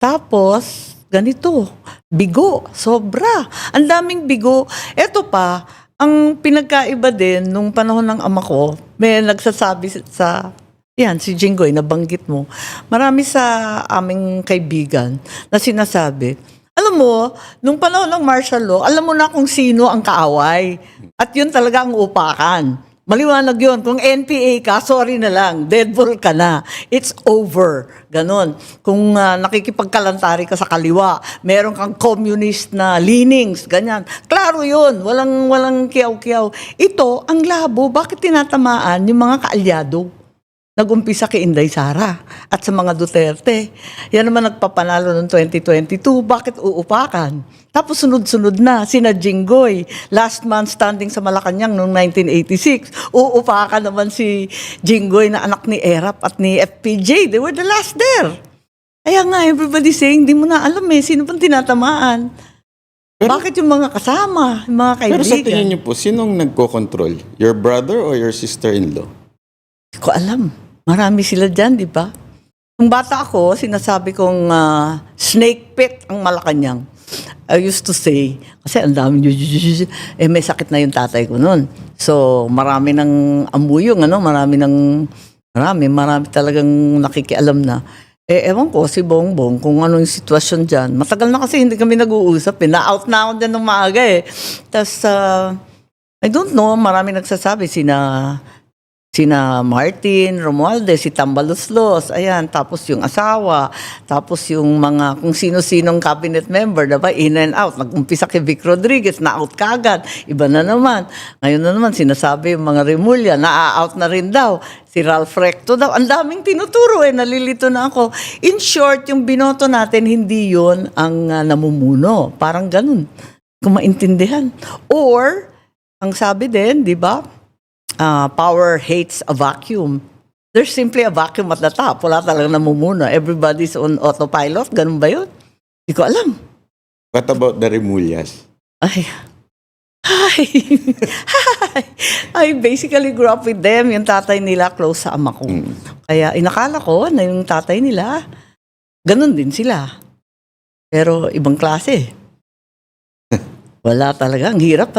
Tapos, ganito, bigo, sobra. Ang daming bigo. Eto pa, ang pinagkaiba din nung panahon ng ama ko, may nagsasabi yan, si Jinggoy, nabanggit mo. Marami sa aming kaibigan na sinasabi, alam mo, nung panahon ng martial law, alam mo na kung sino ang kaaway. At yun talaga ang upakan. Maliwanag yun. Kung NPA ka, sorry na lang. Deadball ka na. It's over. Ganon. Kung nakikipagkalantari ka sa kaliwa, meron kang communist na leanings, ganyan. Klaro yun. Walang kiyaw-kiyaw. Ito, ang labo. Bakit tinatamaan yung mga kaalyado? Nag-umpisa kay Inday Sara at sa mga Duterte. Yan naman nagpapanalo noong 2022. Bakit uupakan? Tapos sunod-sunod na, sina Jinggoy. Last man standing sa Malacanang noong 1986. Uupakan naman si Jinggoy na anak ni Erap at ni FPJ. They were the last there. Kaya nga, everybody saying, di mo na alam sino bang tinatamaan. Bakit yung mga kasama, yung mga kaibigan? Pero sa tingin niyo po, sinong nagko-control? Your brother or your sister-in-law? Hindi ko alam. Marami sila dyan, di ba? Nung bata ako, sinasabi kong snake pit ang Malacanang. I used to say, kasi ang dami may sakit na yung tatay ko noon. So, marami ng ambuyong, marami talagang nakikialam na. Ewan ko, si Bongbong, kung ano yung sitwasyon dyan. Matagal na kasi hindi kami nag-uusap. Na-out na ako dyan ng maaga eh. Tapos, I don't know, marami nagsasabi, sina Martin Romualdez, si Tambaloslos, ayan, tapos yung asawa, tapos yung mga kung sino-sinong cabinet member, diba, in and out. Nag-umpisa kay Vic Rodriguez, na-out kagad. Iba na naman. Ngayon na naman, sinasabi yung mga Remulla, na-out na rin daw. Si Ralph Recto daw. Ang daming tinuturo nalilito na ako. In short, yung binoto natin, hindi yon ang namumuno. Parang ganun. Kung maintindihan. Or, ang sabi din, di ba, power hates a vacuum. There's simply a vacuum at the top. Wala talagang namumuno. Everybody's on autopilot. Ganun ba yun? Hindi ko alam. What about the Remullas? Ay. Hi. I basically grew up with them. Yung tatay nila close sa ama ko. Kaya inakala ko na yung tatay nila, ganun din sila. Pero ibang klase. Wala talaga. Ang hirap,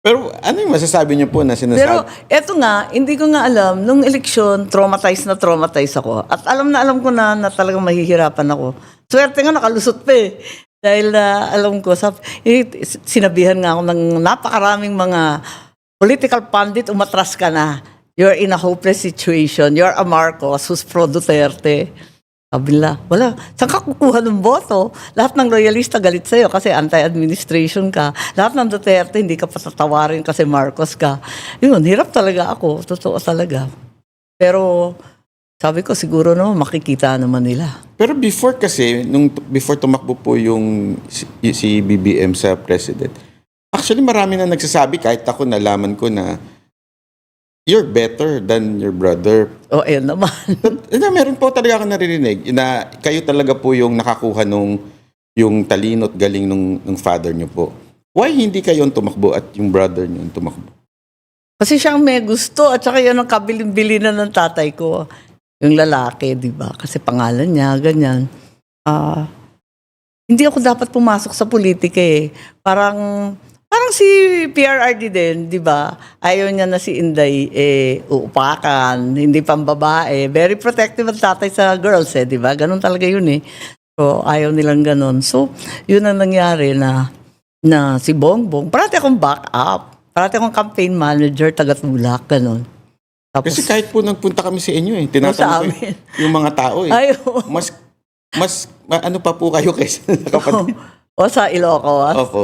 Pero ano yung masasabi niyo po na sinasabi? Pero eto nga, hindi ko nga alam, nung eleksyon, traumatized ako. At alam ko na talagang mahihirapan ako. Swerte nga nakalusot pa eh. Dahil alam ko, sinabihan nga ako ng napakaraming mga political pundit, umatras ka na. You're in a hopeless situation. You're a Marcos who's pro-Duterte. Sabi nila, wala. Saan ka kukuha ng boto? Lahat ng royalista galit sa'yo kasi anti-administration ka. Lahat ng Duterte, hindi ka patatawarin kasi Marcos ka. Yun, hirap talaga ako. Totoo talaga. Pero sabi ko, siguro naman makikita naman nila. Pero before kasi, before tumakbo po yung si BBM sa president, actually marami na nagsasabi, kahit ako nalaman ko na you're better than your brother. O, ayun naman. Meron po talaga ako naririnig na kayo talaga po yung nakakuha yung talino at galing ng father niyo po. Why hindi kayo ang tumakbo at yung brother niyo ang tumakbo? Kasi siyang may gusto at saka yun ang kabilin-bilinan ng tatay ko. Yung lalaki, di ba? Kasi pangalan niya, ganyan. Hindi ako dapat pumasok sa politika eh. Parang si PRRD din, di ba? Ayaw niya na si Inday uupakan, hindi pang babae. Very protective ang tatay sa girls di ba? Ganun talaga yun eh. So, ayaw nilang ganun. So, yun ang nangyari na si Bongbong. Parati akong backup. Parati akong campaign manager, taga-tulak, ganun. Tapos, Kasi kahit po nagpunta kami sa inyo Sa tinatanong ko amin. yung mga tao Ay, oo. ano pa po kayo kaysa sa kapatid. o sa Ilocos. Opo.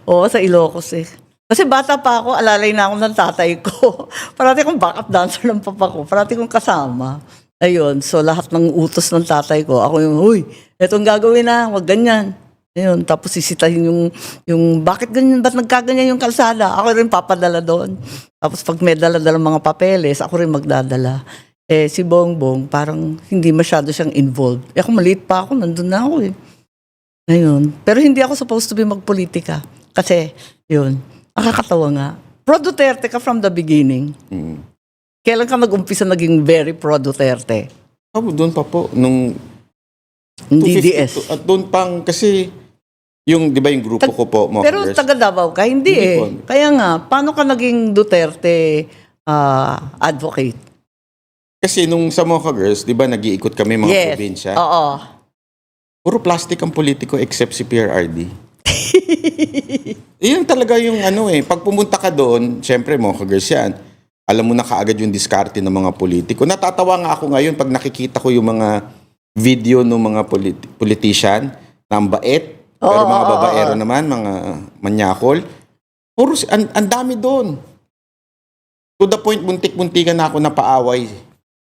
Oo, sa Ilocos eh. Kasi bata pa ako, alalay na ako ng tatay ko. Parati kong backup dancer ng papa ko. Parati kong kasama. Ayun, so lahat ng utos ng tatay ko, ako yung, huy, etong gagawin na, wag ganyan. Ayun, tapos sisitahin yung bakit ganyan, ba't nagkaganyan yung kalsada? Ako rin papadala doon. Tapos pag may dala-dala mga papeles, ako rin magdadala. Eh, si Bongbong, parang hindi masyado siyang involved. Eh, ako maliit pa ako, nandun na ako eh. Ayun. Pero hindi ako supposed to be magpolitika. Kasi, yun, nakakatawa nga. Pro Duterte ka from the beginning. Mm. Kailan ka nag-umpisa naging very pro Duterte? Doon pa po nung Hindi 252. DS. At doon pang kasi yung 'di ba yung grupo ko po mga Pero girls, taga Davao ka? Hindi Hindi eh. po. Kaya nga, paano ka naging Duterte advocate? kasi nung sa Mocha Girls, 'di ba nag-iikot kami mga probinsya. Oo. Puro plastic ang politiko except si PRRD. Iyon talaga yung pag pumunta ka doon, syempre Mocha Girls yan. Alam mo na kaagad yung diskarte ng mga politiko. Natatawa nga ako ngayon pag nakikita ko yung mga video ng mga politician na ang bait, pero mga babaero naman, mga manyakol. Puro, ang dami doon. To the point, buntik-buntikan na ako napaaway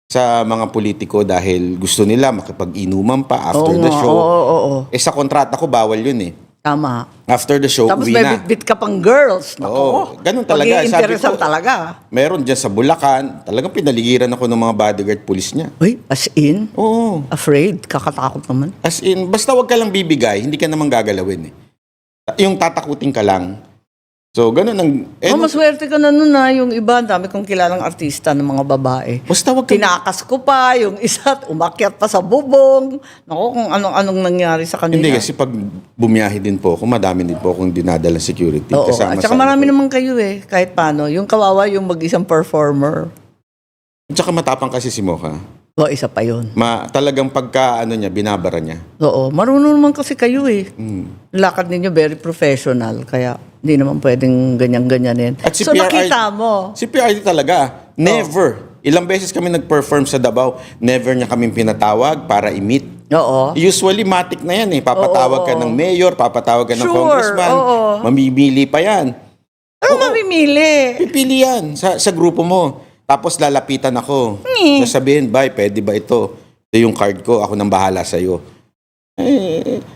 sa mga politiko dahil gusto nila makipag-inuman pa after the show. Oo. Sa kontrata ko, bawal yun eh. Tama. After the show, Tapos uwi may na. bit-bit ka pang girls. Oo, Nako. ganun talaga. Pag-iinteresan Sabi ko, talaga. Meron dyan sa Bulacan, talagang pinaligiran ako ng mga bodyguard police niya. Uy, as in? Oo. Afraid? Kakatakot naman. As in, basta wag ka lang bibigay, hindi ka naman gagalawin eh. Yung tatakutin ka lang. So, ganun ang... Maswerte ka na nun yung iba, ang dami kong kilalang artista ng mga babae. basta wag ka... Tinakas ko pa, yung isa, umakyat pa sa bubong. Naku, kung anong nangyari sa kanila. Hindi, kasi pag bumiyahe din po ako, madami din po akong dinadala security. Oo, Kasama at saka sa marami likod. naman kayo eh, kahit paano. Yung kawawa, yung mag-isang performer. At saka matapang kasi si Mocha. O, isa pa yun. Talagang pagka niya, binabara niya. Oo, marunong naman kasi kayo eh. Mm. Lakad ninyo very professional, kaya hindi naman pwedeng ganyan-ganyanin. At si So PRRD nakita mo. Si PRD talaga, never. Ilang beses kami nag-perform sa Davao, never niya kami pinatawag para i-meet. Oo. Usually, matik na yan eh. Papatawag ka ng mayor, papatawag ka ng Sure, congressman, oo. mamimili pa yan. Ano mamimili? Pipili yan sa grupo mo. Tapos lalapitan ako. Sasabihin, "Bay, pwede ba ito? Ito yung card ko, ako nang bahala sa'yo."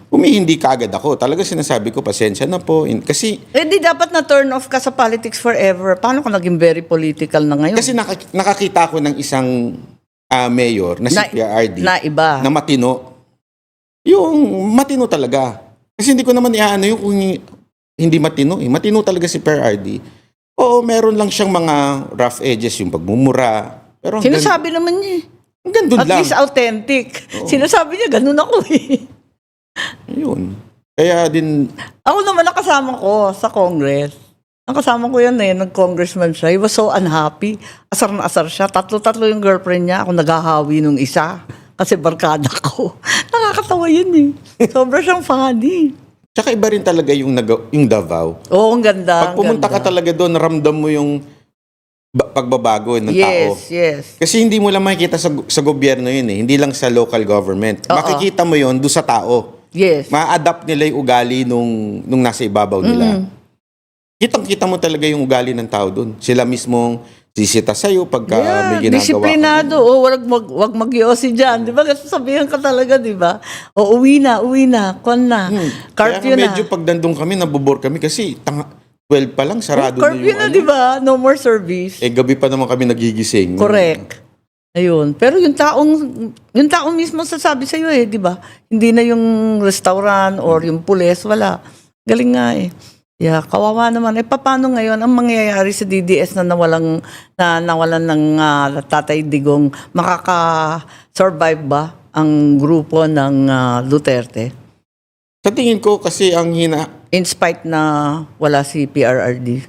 Humihindi ka agad ako. Talaga sinasabi ko, pasensya na po. Kasi Eh di dapat na turn off ka sa politics forever. Paano ka naging very political na ngayon? Kasi nakakita ko ng isang mayor na si PRD na iba. na matino. Yung matino talaga. Kasi hindi ko naman iaano yung kung hindi matino. Matino talaga si PRD. Oo, meron lang siyang mga rough edges, yung pagmumura. Pero Sinasabi naman niya eh. hanggang doon At lang. least authentic. Sinasabi niya, ganun ako eh. Yun. Kaya din, Ako naman nakasama ko sa Congress. Nakasama ko yan eh, nag-congressman siya. He was so unhappy. Asar na asar siya. Tatlo yung girlfriend niya. Ako naghahawi nung isa. Kasi barkada ko. Nakakatawa yun eh. Sobra siyang funny. tsaka iba rin talaga yung Davao. Oo, ang ganda. Pag pumunta ka talaga doon, ramdam mo yung pagbabago ng tao. Yes. Kasi hindi mo lang makikita sa gobyerno yun eh. Hindi lang sa local government. Oo. Makikita mo yun doon sa tao. Yes. Ma-adapt nila yung ugali nung nasa ibabaw nila. Kitang-kita mo talaga yung ugali ng tao doon. Sila mismong sisita sa'yo pagka may ginagawa disiplinado. ka. O, wag mag-yosi dyan. Di ba? Kasi sabihan ka talaga, di ba? O, uwi na. Kwan na. Kaya Curfew nga na. medyo pag nandun kami, nabubor kami kasi 12 pa lang, sarado na Curfew yung na, di ba? No more service. gabi pa naman kami nagigising. Correct. Ayun. Pero yung taong mismo sasabi sa iyo di ba? Hindi na yung restaurant or yung pulis, wala. Galing nga eh. Yeah, kawawa naman. Paano ngayon ang mangyayari sa DDS na nawalan ng Tatay Digong? Makaka-survive ba ang grupo ng Duterte? Sa tingin ko kasi ang In spite na wala si PRRD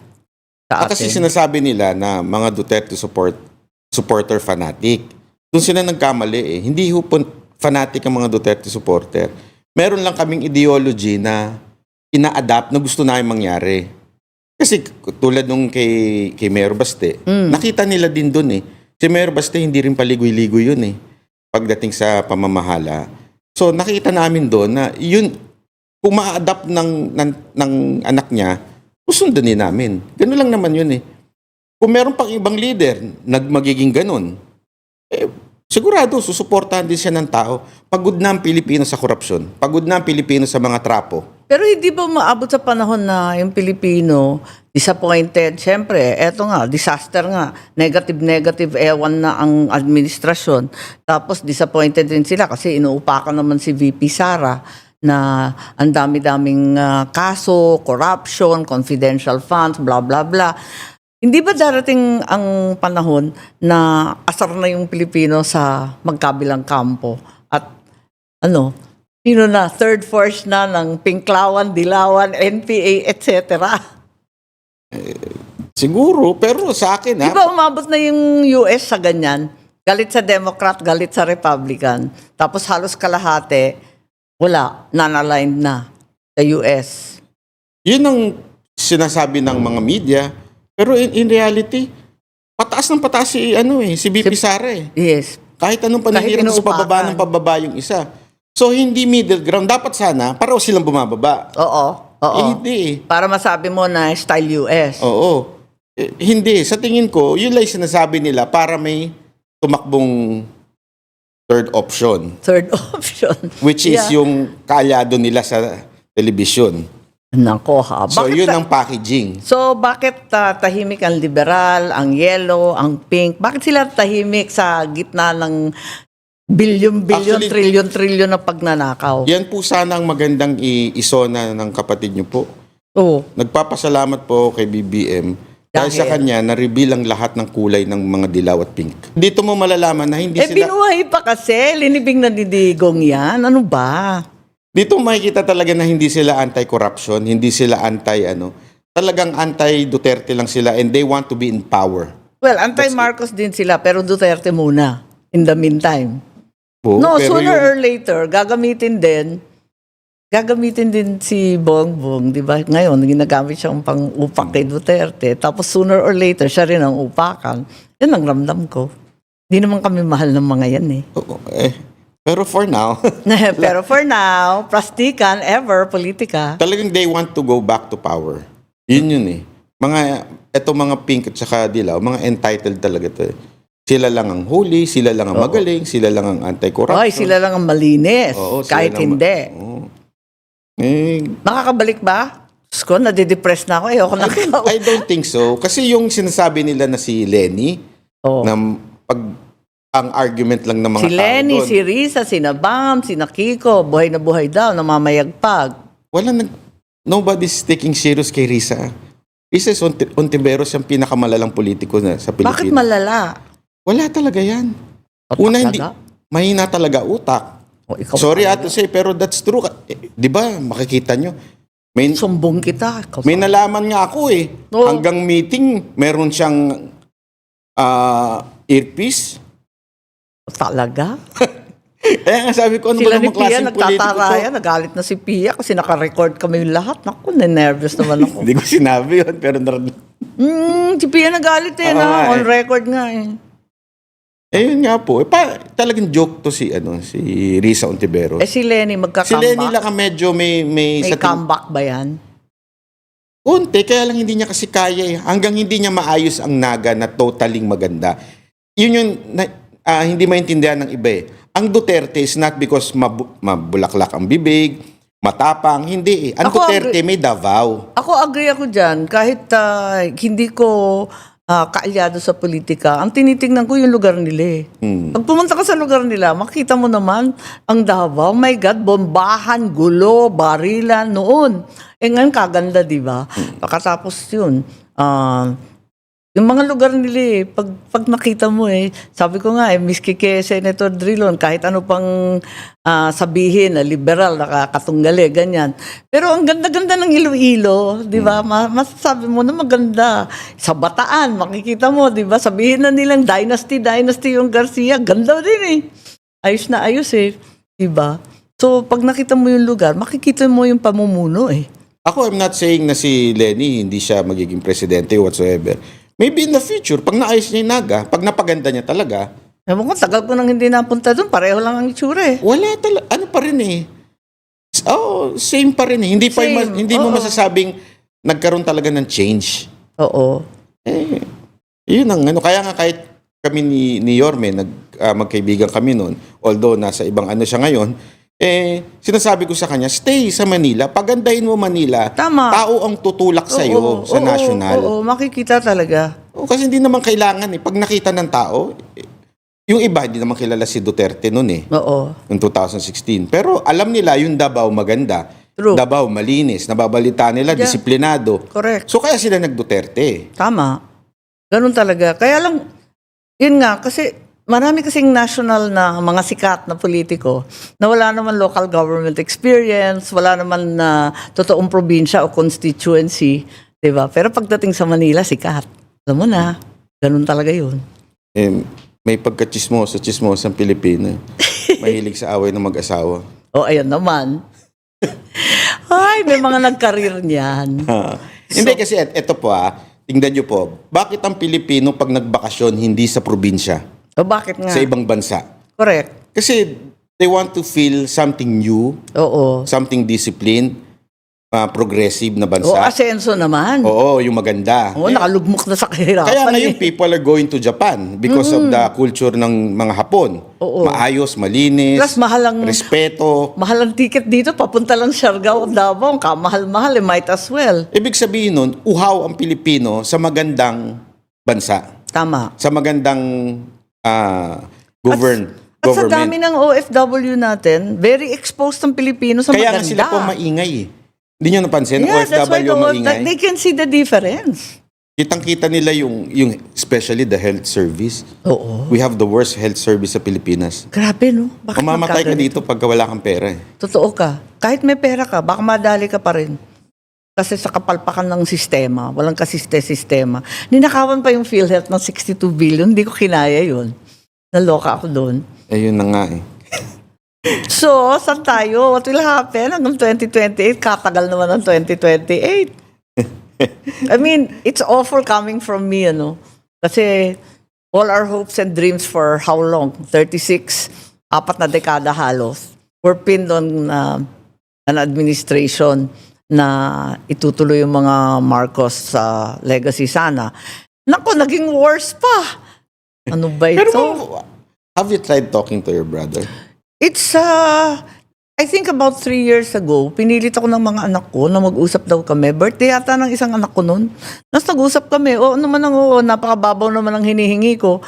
sa kasi atin. sinasabi nila na mga Duterte supporter fanatic. Doon sila nagkamali eh. Hindi fanatic ang mga Duterte supporter. Meron lang kaming ideology na ina-adapt na gusto namin mangyari. Kasi tulad nung kay Mayor Baste, nakita nila din doon eh, Si Mayor Baste hindi rin paligoy-ligoy yun eh. Pagdating sa pamamahala. So nakita namin doon na yun, kung ma-adapt ng anak niya, susundanin namin. Ganun lang naman yun eh. Kung meron pang ibang leader magiging ganun, sigurado susuportahan din siya ng tao. Pagod na ang Pilipino sa korupsyon. Pagod na ang Pilipino sa mga trapo. Pero hindi ba maabot sa panahon na yung Pilipino disappointed? Siyempre, eto nga, disaster nga. Negative, ewan na ang administrasyon. Tapos disappointed din sila kasi inuupakan naman si VP Sara na ang dami-daming kaso, corruption, confidential funds, blah, blah, blah. Hindi ba darating ang panahon na asar na yung Pilipino sa magkabilang kampo? At sino na, third force na ng Pinklawan, Dilawan, NPA, etc. Siguro, pero sa akin Di ba umabot na yung US sa ganyan? Galit sa Democrat, galit sa Republican. Tapos halos kalahati, wala, non-aligned na sa US. Yun ang sinasabi ng mga media. Pero in reality, pataas ng pataas si VP Sara eh. Yes. Kahit anong paninira, mas inuupakan. pababa ng pababa yung isa. So, hindi middle ground. Dapat sana, pareho silang bumababa. Oo. Hindi eh. Para masabi mo na style US. Oo. Hindi. Sa tingin ko, yun lang yung sinasabi nila para may tumakbong third option. Third option. Which is yung kaalyado nila sa television. Nako ha. So, yun ang packaging. So, bakit tahimik ang liberal, ang yellow, ang pink? Bakit sila tahimik sa gitna ng bilyon-bilyon, Actually, trilyon-trilyon na pagnanakaw? Yan po sana ang magandang isona ng kapatid niyo po. Oo. Nagpapasalamat po kay BBM dahil sa kanya na-reveal ang lahat ng kulay ng mga dilaw at pink. Dito mo malalaman na hindi sila... binuhay pa kasi. Linibing na didigong yan. Ano ba? Dito makikita talaga na hindi sila anti-corruption, hindi sila talagang anti-Duterte lang sila and they want to be in power. Well, anti-Marcos din sila pero Duterte muna in the meantime. Po, No, pero sooner yung- or later, gagamitin din si Bongbong, di ba? Ngayon, ginagamit siyang pang-upak kay Duterte. Tapos sooner or later, siya rin ang upakan. Yan ang ramdam ko. Hindi naman kami mahal ng mga yan eh. Oo, pero for now, Pero for now, plastikan, ever, politika. talagang they want to go back to power. Yun eh. Eto mga pink at saka dilaw, mga entitled talaga to. Sila lang ang huli, sila lang ang magaling, sila lang ang anti-corruption. Hoy, sila lang ang malinis. Oo, sila kahit lang hindi. Oo. Eh, Makakabalik ba? Diyos ko, nadidepress na ako. Ayoko na I don't think so. Kasi yung sinasabi nila na si Lenny, Oo. na ang argument lang ng mga Si Lenny, tao doon, si Risa, si Nabam, si Nakiko, buhay na buhay daw, namamayagpag. nobody's taking serious kay Risa. Risa Ontiveros yung pinakamalalang politiko na sa Pilipinas. Bakit malala? Wala talaga yan. Otak Una, hindi. talaga? Mahina talaga utak. O, ikaw Sorry talaga. to say, pero that's true. Di ba, makikita nyo. May Sumbong kita. Ikaw nalaman nga ako eh. Oo. Hanggang meeting, meron siyang earpiece. talaga? Nga sabi ko, ano ba Sila ni namang Pia klaseng politiko to? nagtataraya, nagalit na si Pia kasi naka-record kami yung lahat. Naku, nervous naman ako. Hindi ko sinabi yun, pero Si Pia nagalit eh, Oo nga on eh. record nga eh. yun nga po. Talagang joke to si Risa Ontiveros. Si Lenny Si magka-comeback. Lenny lang medyo may May sa comeback ba yan? konti, kaya lang hindi niya kasi kaya eh. Hanggang hindi niya maayos ang naga na totaling maganda. Yun yung hindi maintindihan ng iba eh. Ang Duterte is not because mabulaklak ang bibig, matapang, hindi eh. Ang Ako, Duterte may Davao. Ako agree ako dyan. Kahit hindi ko kaalyado sa politika, ang tinitingnan ko yung lugar nila eh. Pag pumunta ka sa lugar nila, makita mo naman ang Davao. My God, bombahan, gulo, barilan noon. Ngayon kaganda, di ba? Pagkatapos yun, yung mga lugar nila eh, pag nakita mo eh, sabi ko nga miski kay Senator Drilon, kahit ano pang sabihin na liberal, nakakatunggali, ganyan. Pero ang ganda-ganda ng Iloilo, di ba? Masasabi mo na maganda. Sa Bataan, makikita mo, di ba? Sabihin na nilang dynasty yung Garcia, ganda din eh. Ayos na ayos eh, di ba? So, pag nakita mo yung lugar, makikita mo yung pamumuno eh. Ako, I'm not saying na si Lenny hindi siya magiging presidente whatsoever. Maybe in the future, pag naayos niya yung Naga, pag napaganda niya talaga, Ewan ko, tagal ko nang hindi napunta doon. Pareho lang ang itsura eh. wala talaga. Ano pa rin eh. Oh, same pa rin eh. Hindi, pa Same, hindi mo oo. masasabing nagkaroon talaga ng change. Oo. Eh, yun ang ano. Kaya nga kahit kami ni Yorme, magkaibigan kami noon, although nasa ibang ano siya ngayon, sinasabi ko sa kanya, stay sa Manila. Pagandahin mo Manila, Tama. tao ang tutulak sa'yo sa national. Oo, makikita talaga. Kasi hindi naman kailangan eh. Pag nakita ng tao, yung iba, hindi naman kilala si Duterte noon eh. Oo. Noong 2016. Pero alam nila yung Davao maganda. True. Davao malinis. Nababalita nila, Yeah. disiplinado. Correct. So kaya sila nag-Duterte. Tama. Ganun talaga. Kaya lang, yun nga, kasi marami kasing national na mga sikat na politiko na wala naman local government experience, wala naman na totoong probinsya o constituency. Diba? Pero pagdating sa Manila, sikat. Alam mo na, ganun talaga yun. May pagka-chismoso-chismoso ang Pilipino. Mahilig sa away ng mag-asawa. O, ayun naman. Ay, may mga nag-career niyan. Hindi kasi ito po tingnan nyo po, bakit ang Pilipino pag nagbakasyon hindi sa probinsya, O, bakit nga? sa ibang bansa? Correct. Kasi they want to feel something new, Oo. something disciplined, progressive na O, bansa. asenso naman. Oo, yung maganda. Oo, nakalugmok na sa kahirapan. Kaya ngayon, eh. people are going to Japan because of the culture ng mga Hapon. Oo. Maayos, malinis, Plus, mahal ang- respeto. Mahal ang ticket dito, papunta lang Siargao o Davao. Kamahal-mahal, might as well. Ibig sabihin nun, uhaw ang Pilipino sa magandang bansa. Tama. Sa magandang At sa government. dami ng OFW natin, very exposed ang Pilipino sa Kaya nga maganda. sila po maingay eh. Hindi nyo napansin? Yeah, that's why OFW maingay. they can see the difference. Kitang-kita nila yung especially the health service. Oo. We have the worst health service sa Pilipinas. Grabe, no? Bakit Mamamatay ka magkaganito? dito pagka wala kang pera eh. Totoo ka. Kahit may pera ka, baka madali ka pa rin. Kasi sa kapalpakan ng sistema, walang kasiste-sistema. Ninakawan pa yung PhilHealth ng 62 billion, hindi ko kinaya yun. Naloka ako doon. Ayun na nga eh. So, saan tayo? What will happen hanggang 2028? Katagal naman ang 2028. I mean, it's awful coming from me, ano? Kasi all our hopes and dreams for how long? 36, 4 na dekada halos. Were pinned on an administration na itutuloy yung mga Marcos legacy sana. Naku, naging worse pa. Ano ba ito? Pero have you tried talking to your brother? It's, I think about 3 years ago, pinilit ako ng mga anak ko na mag-usap daw kami. Birthday yata ng isang anak ko noon. Tapos nag-usap kami. Oo naman napakababaw naman ang hinihingi ko.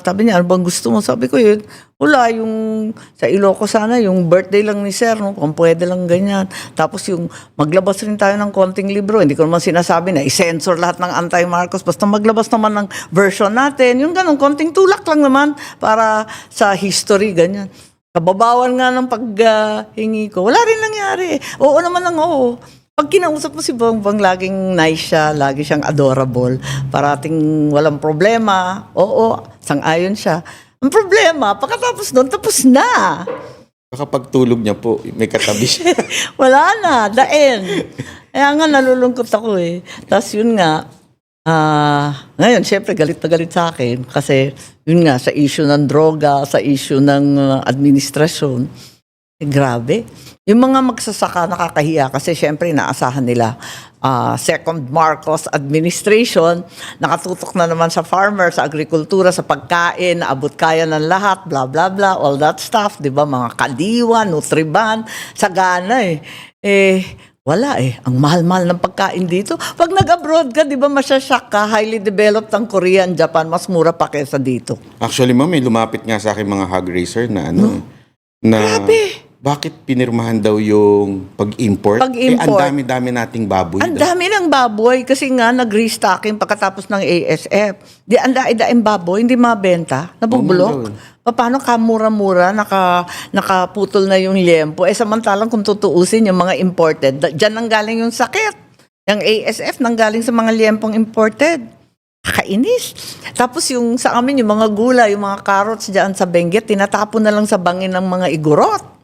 Sabi niya, ano bang gusto mo? Sabi ko yun, wala yung sa Ilocos sana, yung birthday lang ni Sir, no? Kung pwede lang ganyan. Tapos yung maglabas rin tayo ng konting libro. Hindi ko naman sinasabi na i-censor lahat ng anti-Marcos. Basta maglabas naman ng version natin. Yung ganun, konting tulak lang naman para sa history, ganyan. Kababawan nga ng paghingi ko. Wala rin nangyari. Oo naman lang, oo. Pag kinausap mo si Bongbong, laging nice siya, lagi siyang adorable. Parating walang problema. Oo, sang-ayon siya. Ang problema, pagkatapos doon, tapos na. Kapag tulog niya po, may katabi siya. Wala na, the end. Kaya nga nalulungkot ako eh. Tapos yun nga, ngayon, syempre, galit na galit sa akin. Kasi, yun nga, sa issue ng droga, sa issue ng administrasyon, grabe. Yung mga magsasaka nakakahiya kasi syempre, naasahan nila. Second Marcos administration, nakatutok na naman sa farmer, sa agrikultura, sa pagkain, abot kaya ng lahat, blah, blah, blah, all that stuff, di ba? Mga kadiwa, Nutriban, sagana eh. Wala eh. Ang mahal-mahal ng pagkain dito. Pag nag-abroad ka, di ba masyashock ka, highly developed ang Korea and Japan, mas mura pa kaysa dito. Actually, ma'am, may lumapit nga sa akin mga hog racer na Grabe. Bakit pinirmahan daw yung pag-import? Pag-import. Ang dami-dami nating baboy. Ang dami ng baboy kasi nga nag-restocking pagkatapos ng ASF. Di ang daing baboy, hindi mabenta, nabubulok. Paano ka mura-mura, nakaputol na yung liempo? Samantalang kung tutuusin yung mga imported, dyan nang galing yung sakit. Yung ASF nang galing sa mga liempong imported. Kakainis. Tapos yung sa amin, yung mga gulay, yung mga carrots dyan sa Benguet, tinatapon na lang sa bangin ng mga igorot.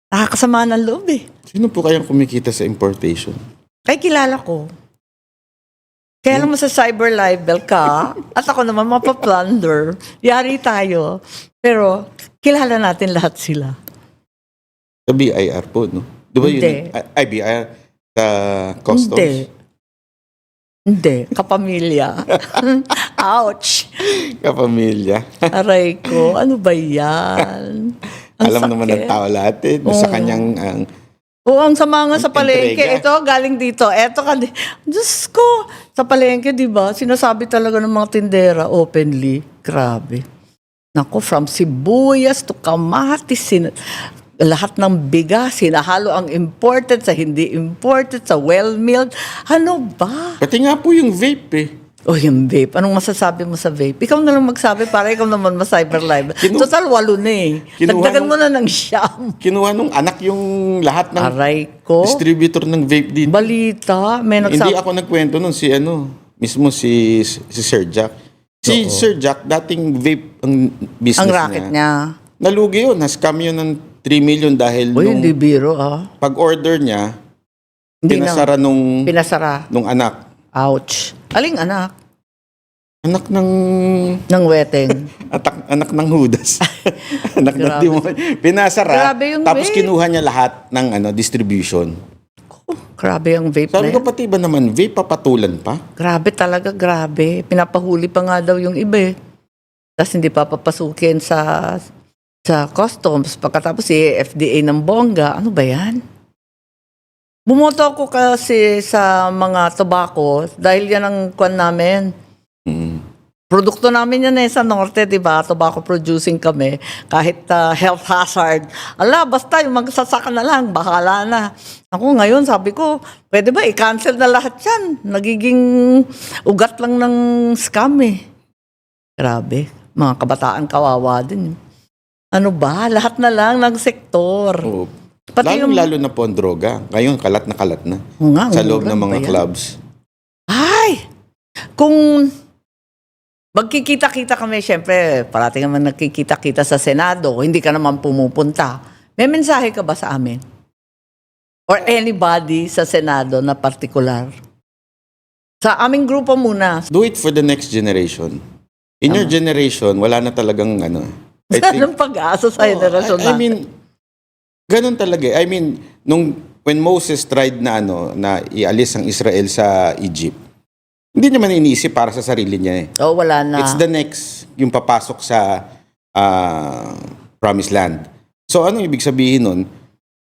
Nakakasama ng loob eh. Sino po kayang kumikita sa importation? Kaya kilala ko. Kaya naman sa cyber libel ka, at ako naman mapaplunder. Yari tayo. Pero, kilala natin lahat sila. Sa BIR po, no? Di ba Hindi. yun? Ay, BIR sa customs? Hindi. Kapamilya. Ouch. Kapamilya. Aray ko. Ano ba yan? Ang Alam naman ng sakit. tao lahat eh. Sa kanyang Oo, ang sama nga sa palengke. Entrega. Ito, galing dito. Ito ka. Diyos ko. Sa palengke, di ba? Sinasabi talaga ng mga tindera openly. Grabe. Nako, from sibuyas to kamatis, lahat ng bigas, sinahalo ang imported sa hindi imported, sa well-milled. Ano ba? pati nga po yung vape eh. O yung vape. Anong masasabi mo sa vape? Ikaw na lang magsabi para ikaw naman ma-cyber live. Kinu- Total, 8 na eh. Kinuha Dagdagan nung- mo na ng siyam. Kinuha nung anak yung lahat ng Aray ko. distributor ng vape dito. Balita. May Hindi nagsabi. ako nagkwento nun mismo si Sir Jack. Si Sir Jack, dating vape ang business Ang racket niya. Nalugi yun. Na-scam yun ng 3 million dahil Uy, nung hindi biro ah. pag-order niya, Hindi na. pinasara Pinasara. nung anak. Ouch. Aling anak? Anak ng Ng weteng. anak ng Judas. anak ng Grabe. demonyo. Pinasara. Grabe yung Tapos vape. kinuha niya lahat ng distribution. Grabe ang vape Sabi na ko yan. pati ba naman vape papatulan pa? Grabe talaga, grabe. Pinapahuli pa nga daw yung iba eh. Tapos hindi pa papasukin sa customs. Pagkatapos si FDA ng bongga. Ano ba yan? Bumoto ako kasi sa mga tobacco dahil yan ang kwan namin. Mm. Produkto namin yan sa Norte, di ba? Tobacco producing kami. Kahit health hazard. Ala, basta yung magsasaka na lang, bahala na. Ako ngayon, sabi ko, pwede ba i-cancel na lahat yan? Nagiging ugat lang ng scam eh. Grabe. Mga kabataan kawawa din. Ano ba? Lahat na lang ng sektor. Oo. Pati yung- Lalo na po ang droga. Ngayon, kalat na. Oo nga, Sa loob mura ng ba mga yan? clubs. Ay! Kung magkikita-kita kami, syempre, parating naman nagkikita-kita sa Senado, hindi ka naman pumupunta. May mensahe ka ba sa amin? Or anybody sa Senado na partikular? Sa aming grupo muna. Do it for the next generation. In your generation, wala na talagang I think, Anong pag-asa sa generasyon I mean, ganun talaga. I mean, when Moses tried na na ialis ang Israel sa Egypt, hindi naman iniisip para sa sarili niya eh. Oh, wala na. It's the next, yung papasok sa promised land. So, anong ibig sabihin nun?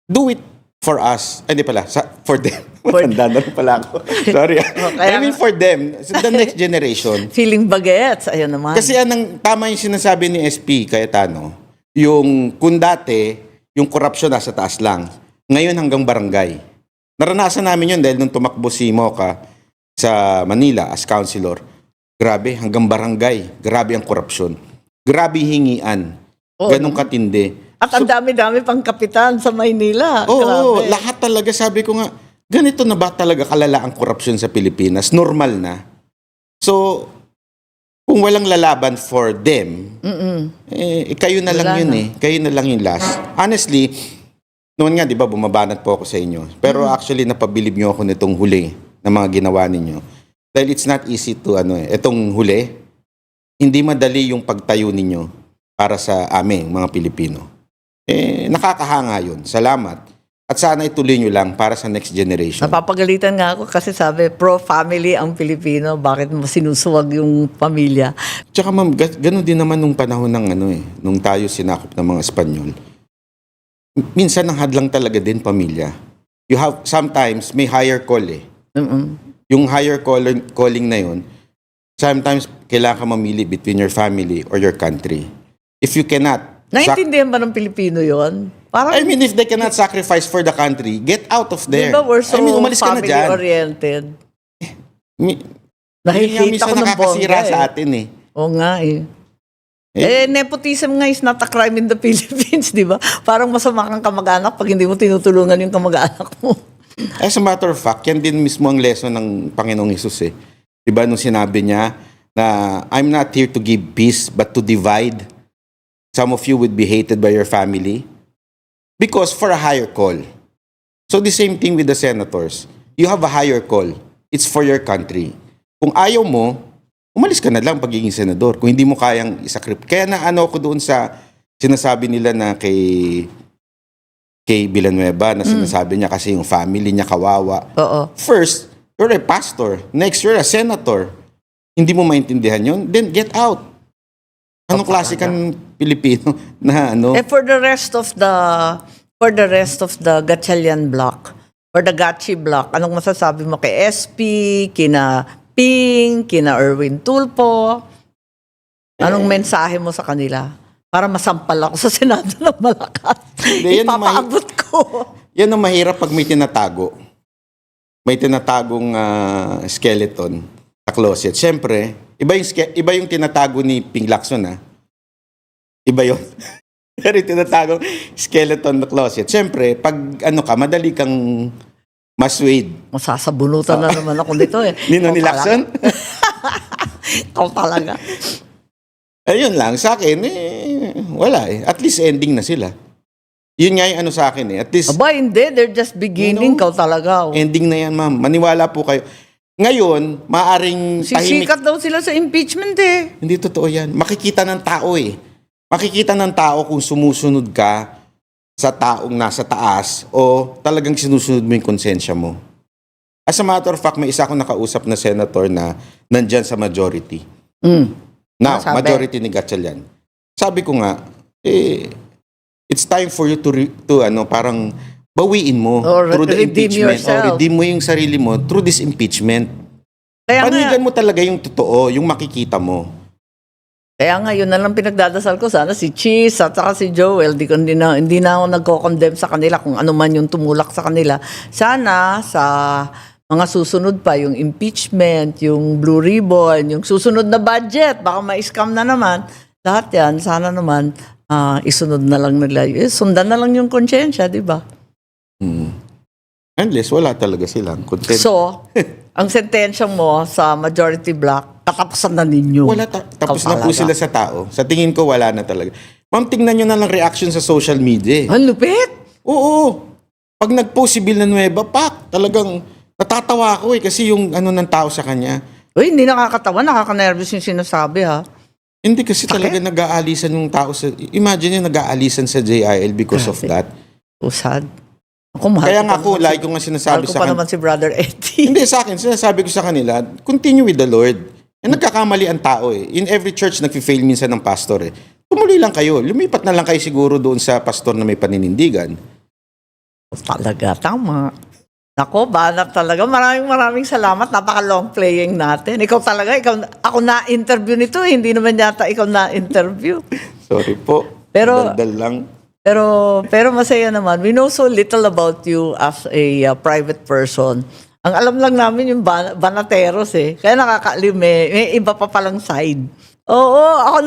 Do it for us. Ay, hindi pala. For them. Matanda na rin pala ako. Sorry. kaya I mean, for them. So, the next generation. Feeling bagets. Ayun naman. Kasi tama yung sinasabi ni SP Cayetano, yung kung dati, yung korupsyon nasa taas lang. Ngayon hanggang barangay. Naranasan namin yun dahil nung tumakbo si Moca sa Manila as councilor. Grabe, hanggang barangay. Grabe ang korupsyon. Grabe hingian. Oo, Ganong katindi. At ang dami-dami pang kapitan sa Maynila. Oo, Grabe. lahat talaga sabi ko nga, ganito na ba talaga kalala ang korupsyon sa Pilipinas? Normal na. So, kung walang lalaban for them, kayo na lang Wala yun na. Kayo na lang yung last. Honestly, noon nga, di ba, bumabanat po ako sa inyo. Pero actually, napabilib nyo ako nitong huli na mga ginawa ninyo. Dahil it's not easy to, itong huli, hindi madali yung pagtayo ninyo para sa amin, mga Pilipino. Nakakahanga yun. Salamat. At sana ituloy nyo lang para sa next generation. Napapagalitan nga ako kasi sabi, pro-family ang Pilipino. Bakit mo sinusuwag yung pamilya? Tsaka ma'am, ganun din naman nung panahon ng nung tayo sinakop ng mga Espanyol. Minsan ang hadlang talaga din pamilya. You have, sometimes may higher call eh. Yung higher calling na yun, sometimes kailangan ka mamili between your family or your country. If you cannot, Naintindihan ba ng Pilipino yon? Parang, I mean, if they cannot sacrifice for the country, get out of there. di ba we're so I mean, umalis ka na dyan. family-oriented? Yun nga, Yun minsan minsan ako ng nakakasira bongga sa eh. atin eh. Oo nga eh. Nepotism nga is not a crime in the Philippines, di ba? Parang masama kang kamag-anak pag hindi mo tinutulungan yung kamag-anak mo. As a matter of fact, yan din mismo ang lesson ng Panginoong Hesus eh. Diba nung sinabi niya na I'm not here to give peace but to divide. Some of you would be hated by your family because for a higher call. So the same thing with the senators. You have a higher call. It's for your country. Kung ayaw mo, umalis ka na lang pagiging senador. Kung hindi mo kayang isakrip. Kaya na ano ko doon sa sinasabi nila na kay Villanueva na sinasabi niya kasi yung family niya kawawa. Oo. First, you're a pastor. Next, you're a senator. Hindi mo maintindihan yun, then get out. Anong klase kang Pilipino na ano? For the rest of the Gatchalian block, or the Gachi block, anong masasabi mo kay SP, kina Ping, kina Erwin Tulfo? Anong mensahe mo sa kanila? Para masampal ako sa Senado ng malakas. Hindi, yan ang Ipapaabot ko. Yan ang mahirap pag may tinatago. May tinatagong skeleton sa closet. Siyempre, iba yung tinatago ni Ping Lacson, ha? Iba yun. Pero yung tinatagong skeleton na closet. Siyempre, pag ano ka, madali kang maswade. Masasabunutan na naman ako dito eh. Nino ni Lacson? Ikaw talaga. Ayun lang, sa akin, wala eh. At least ending na sila. Yun nga yung ano sa akin eh. At least, Aba, hindi. They're just beginning. Ikaw talaga. ending na yan, ma'am. Maniwala po kayo. Ngayon, maaring tahimik. Sisikat daw sila sa impeachment eh. Hindi totoo yan. Makikita ng tao eh. Makikita ng tao kung sumusunod ka sa taong nasa taas o talagang sinusunod mo yung konsensya mo. As a matter of fact, may isa akong nakausap na senator na nandyan sa majority. Now, Ano sabi? majority ni Gatchalian. Sabi ko nga, it's time for you to parang bawiin mo Or through the redeem impeachment. yourself. O redeem mo yung sarili mo through this impeachment. Kaya nga, Panigan mo talaga yung totoo, yung makikita mo. yun na lang pinagdadasal ko. Sana si Cheese at saka si Joel, hindi na ako nagko-condemn sa kanila kung ano man yung tumulak sa kanila. Sana sa mga susunod pa, yung impeachment, yung blue ribbon, yung susunod na budget, baka ma-scam na naman. Lahat yan, sana naman, isunod na lang nila. Sundan na lang yung konsyensya, di ba? Unless wala talaga silang consent. So, ang sentensya mo sa majority block, katapusan na ninyo. Wala tapos Ikaw na po talaga. sila sa tao. Sa tingin ko, wala na talaga. Ma'am, tingnan nyo na lang reaction sa social media. Ang lupit! Oo. Pag nag-post si Villanueva, talagang natatawa ako kasi yung ano ng tao sa kanya. Uy, hindi nakakatawa, nakaka-nervous yung sinasabi ha. Hindi kasi talaga nag-aalisan yung tao sa... Imagine yung nag-aalisan sa JIL because of that. Usad. Ako, mahal Kaya ko nga pa ako, naman like ko nga mahal sinasabi ko sa pa kanila. naman si Brother Eddie. Hindi, sa akin, sinasabi ko sa kanila, continue with the Lord. Nagkakamali ang tao eh. In every church, nag-fail minsan ng pastor eh. Tumuloy lang kayo. Lumipat na lang kayo siguro doon sa pastor na may paninindigan. Talaga, tama. Nako, banat talaga. Maraming salamat. Napaka-long playing natin. Ikaw talaga, ako na-interview nito. Hindi naman yata ikaw na-interview. Sorry po. Pero- Daldal lang. Pero masaya naman. We know so little about you as a private person. Ang alam lang namin yung banateros eh. Kaya nakakaalim eh. May iba pa palang side. Oo, ako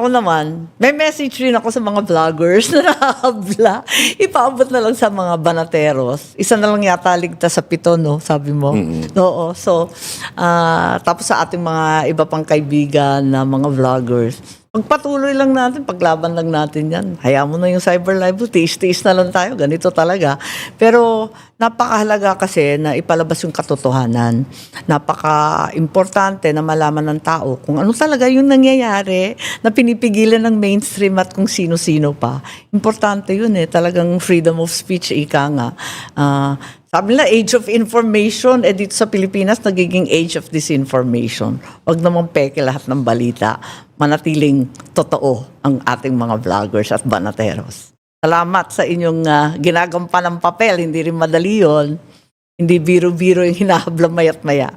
naman, may message rin ako sa mga vloggers na nakahabla. Ipaabot na lang sa mga banateros. Isa na lang yata ligtas sa 7, no? Sabi mo. Oo, so, tapos sa ating mga iba pang kaibigan na mga vloggers, pagpatuloy lang natin, paglaban lang natin yan. Hayaan mo na yung cyber libel, tiis-tiis na lang tayo, ganito talaga. Pero napakahalaga kasi na ipalabas yung katotohanan. Napaka-importante na malaman ng tao kung ano talaga yung nangyayari na pinipigilan ng mainstream at kung sino-sino pa. Importante yun eh, talagang freedom of speech, ika nga. Sabi nila, age of information, dito sa Pilipinas, nagiging age of disinformation. Huwag naman peke lahat ng balita. Manatiling totoo ang ating mga vloggers at banateros. Salamat sa inyong ginagampan ng papel. Hindi rin madali yun. Hindi biro-biro yung hinahabla mayat maya.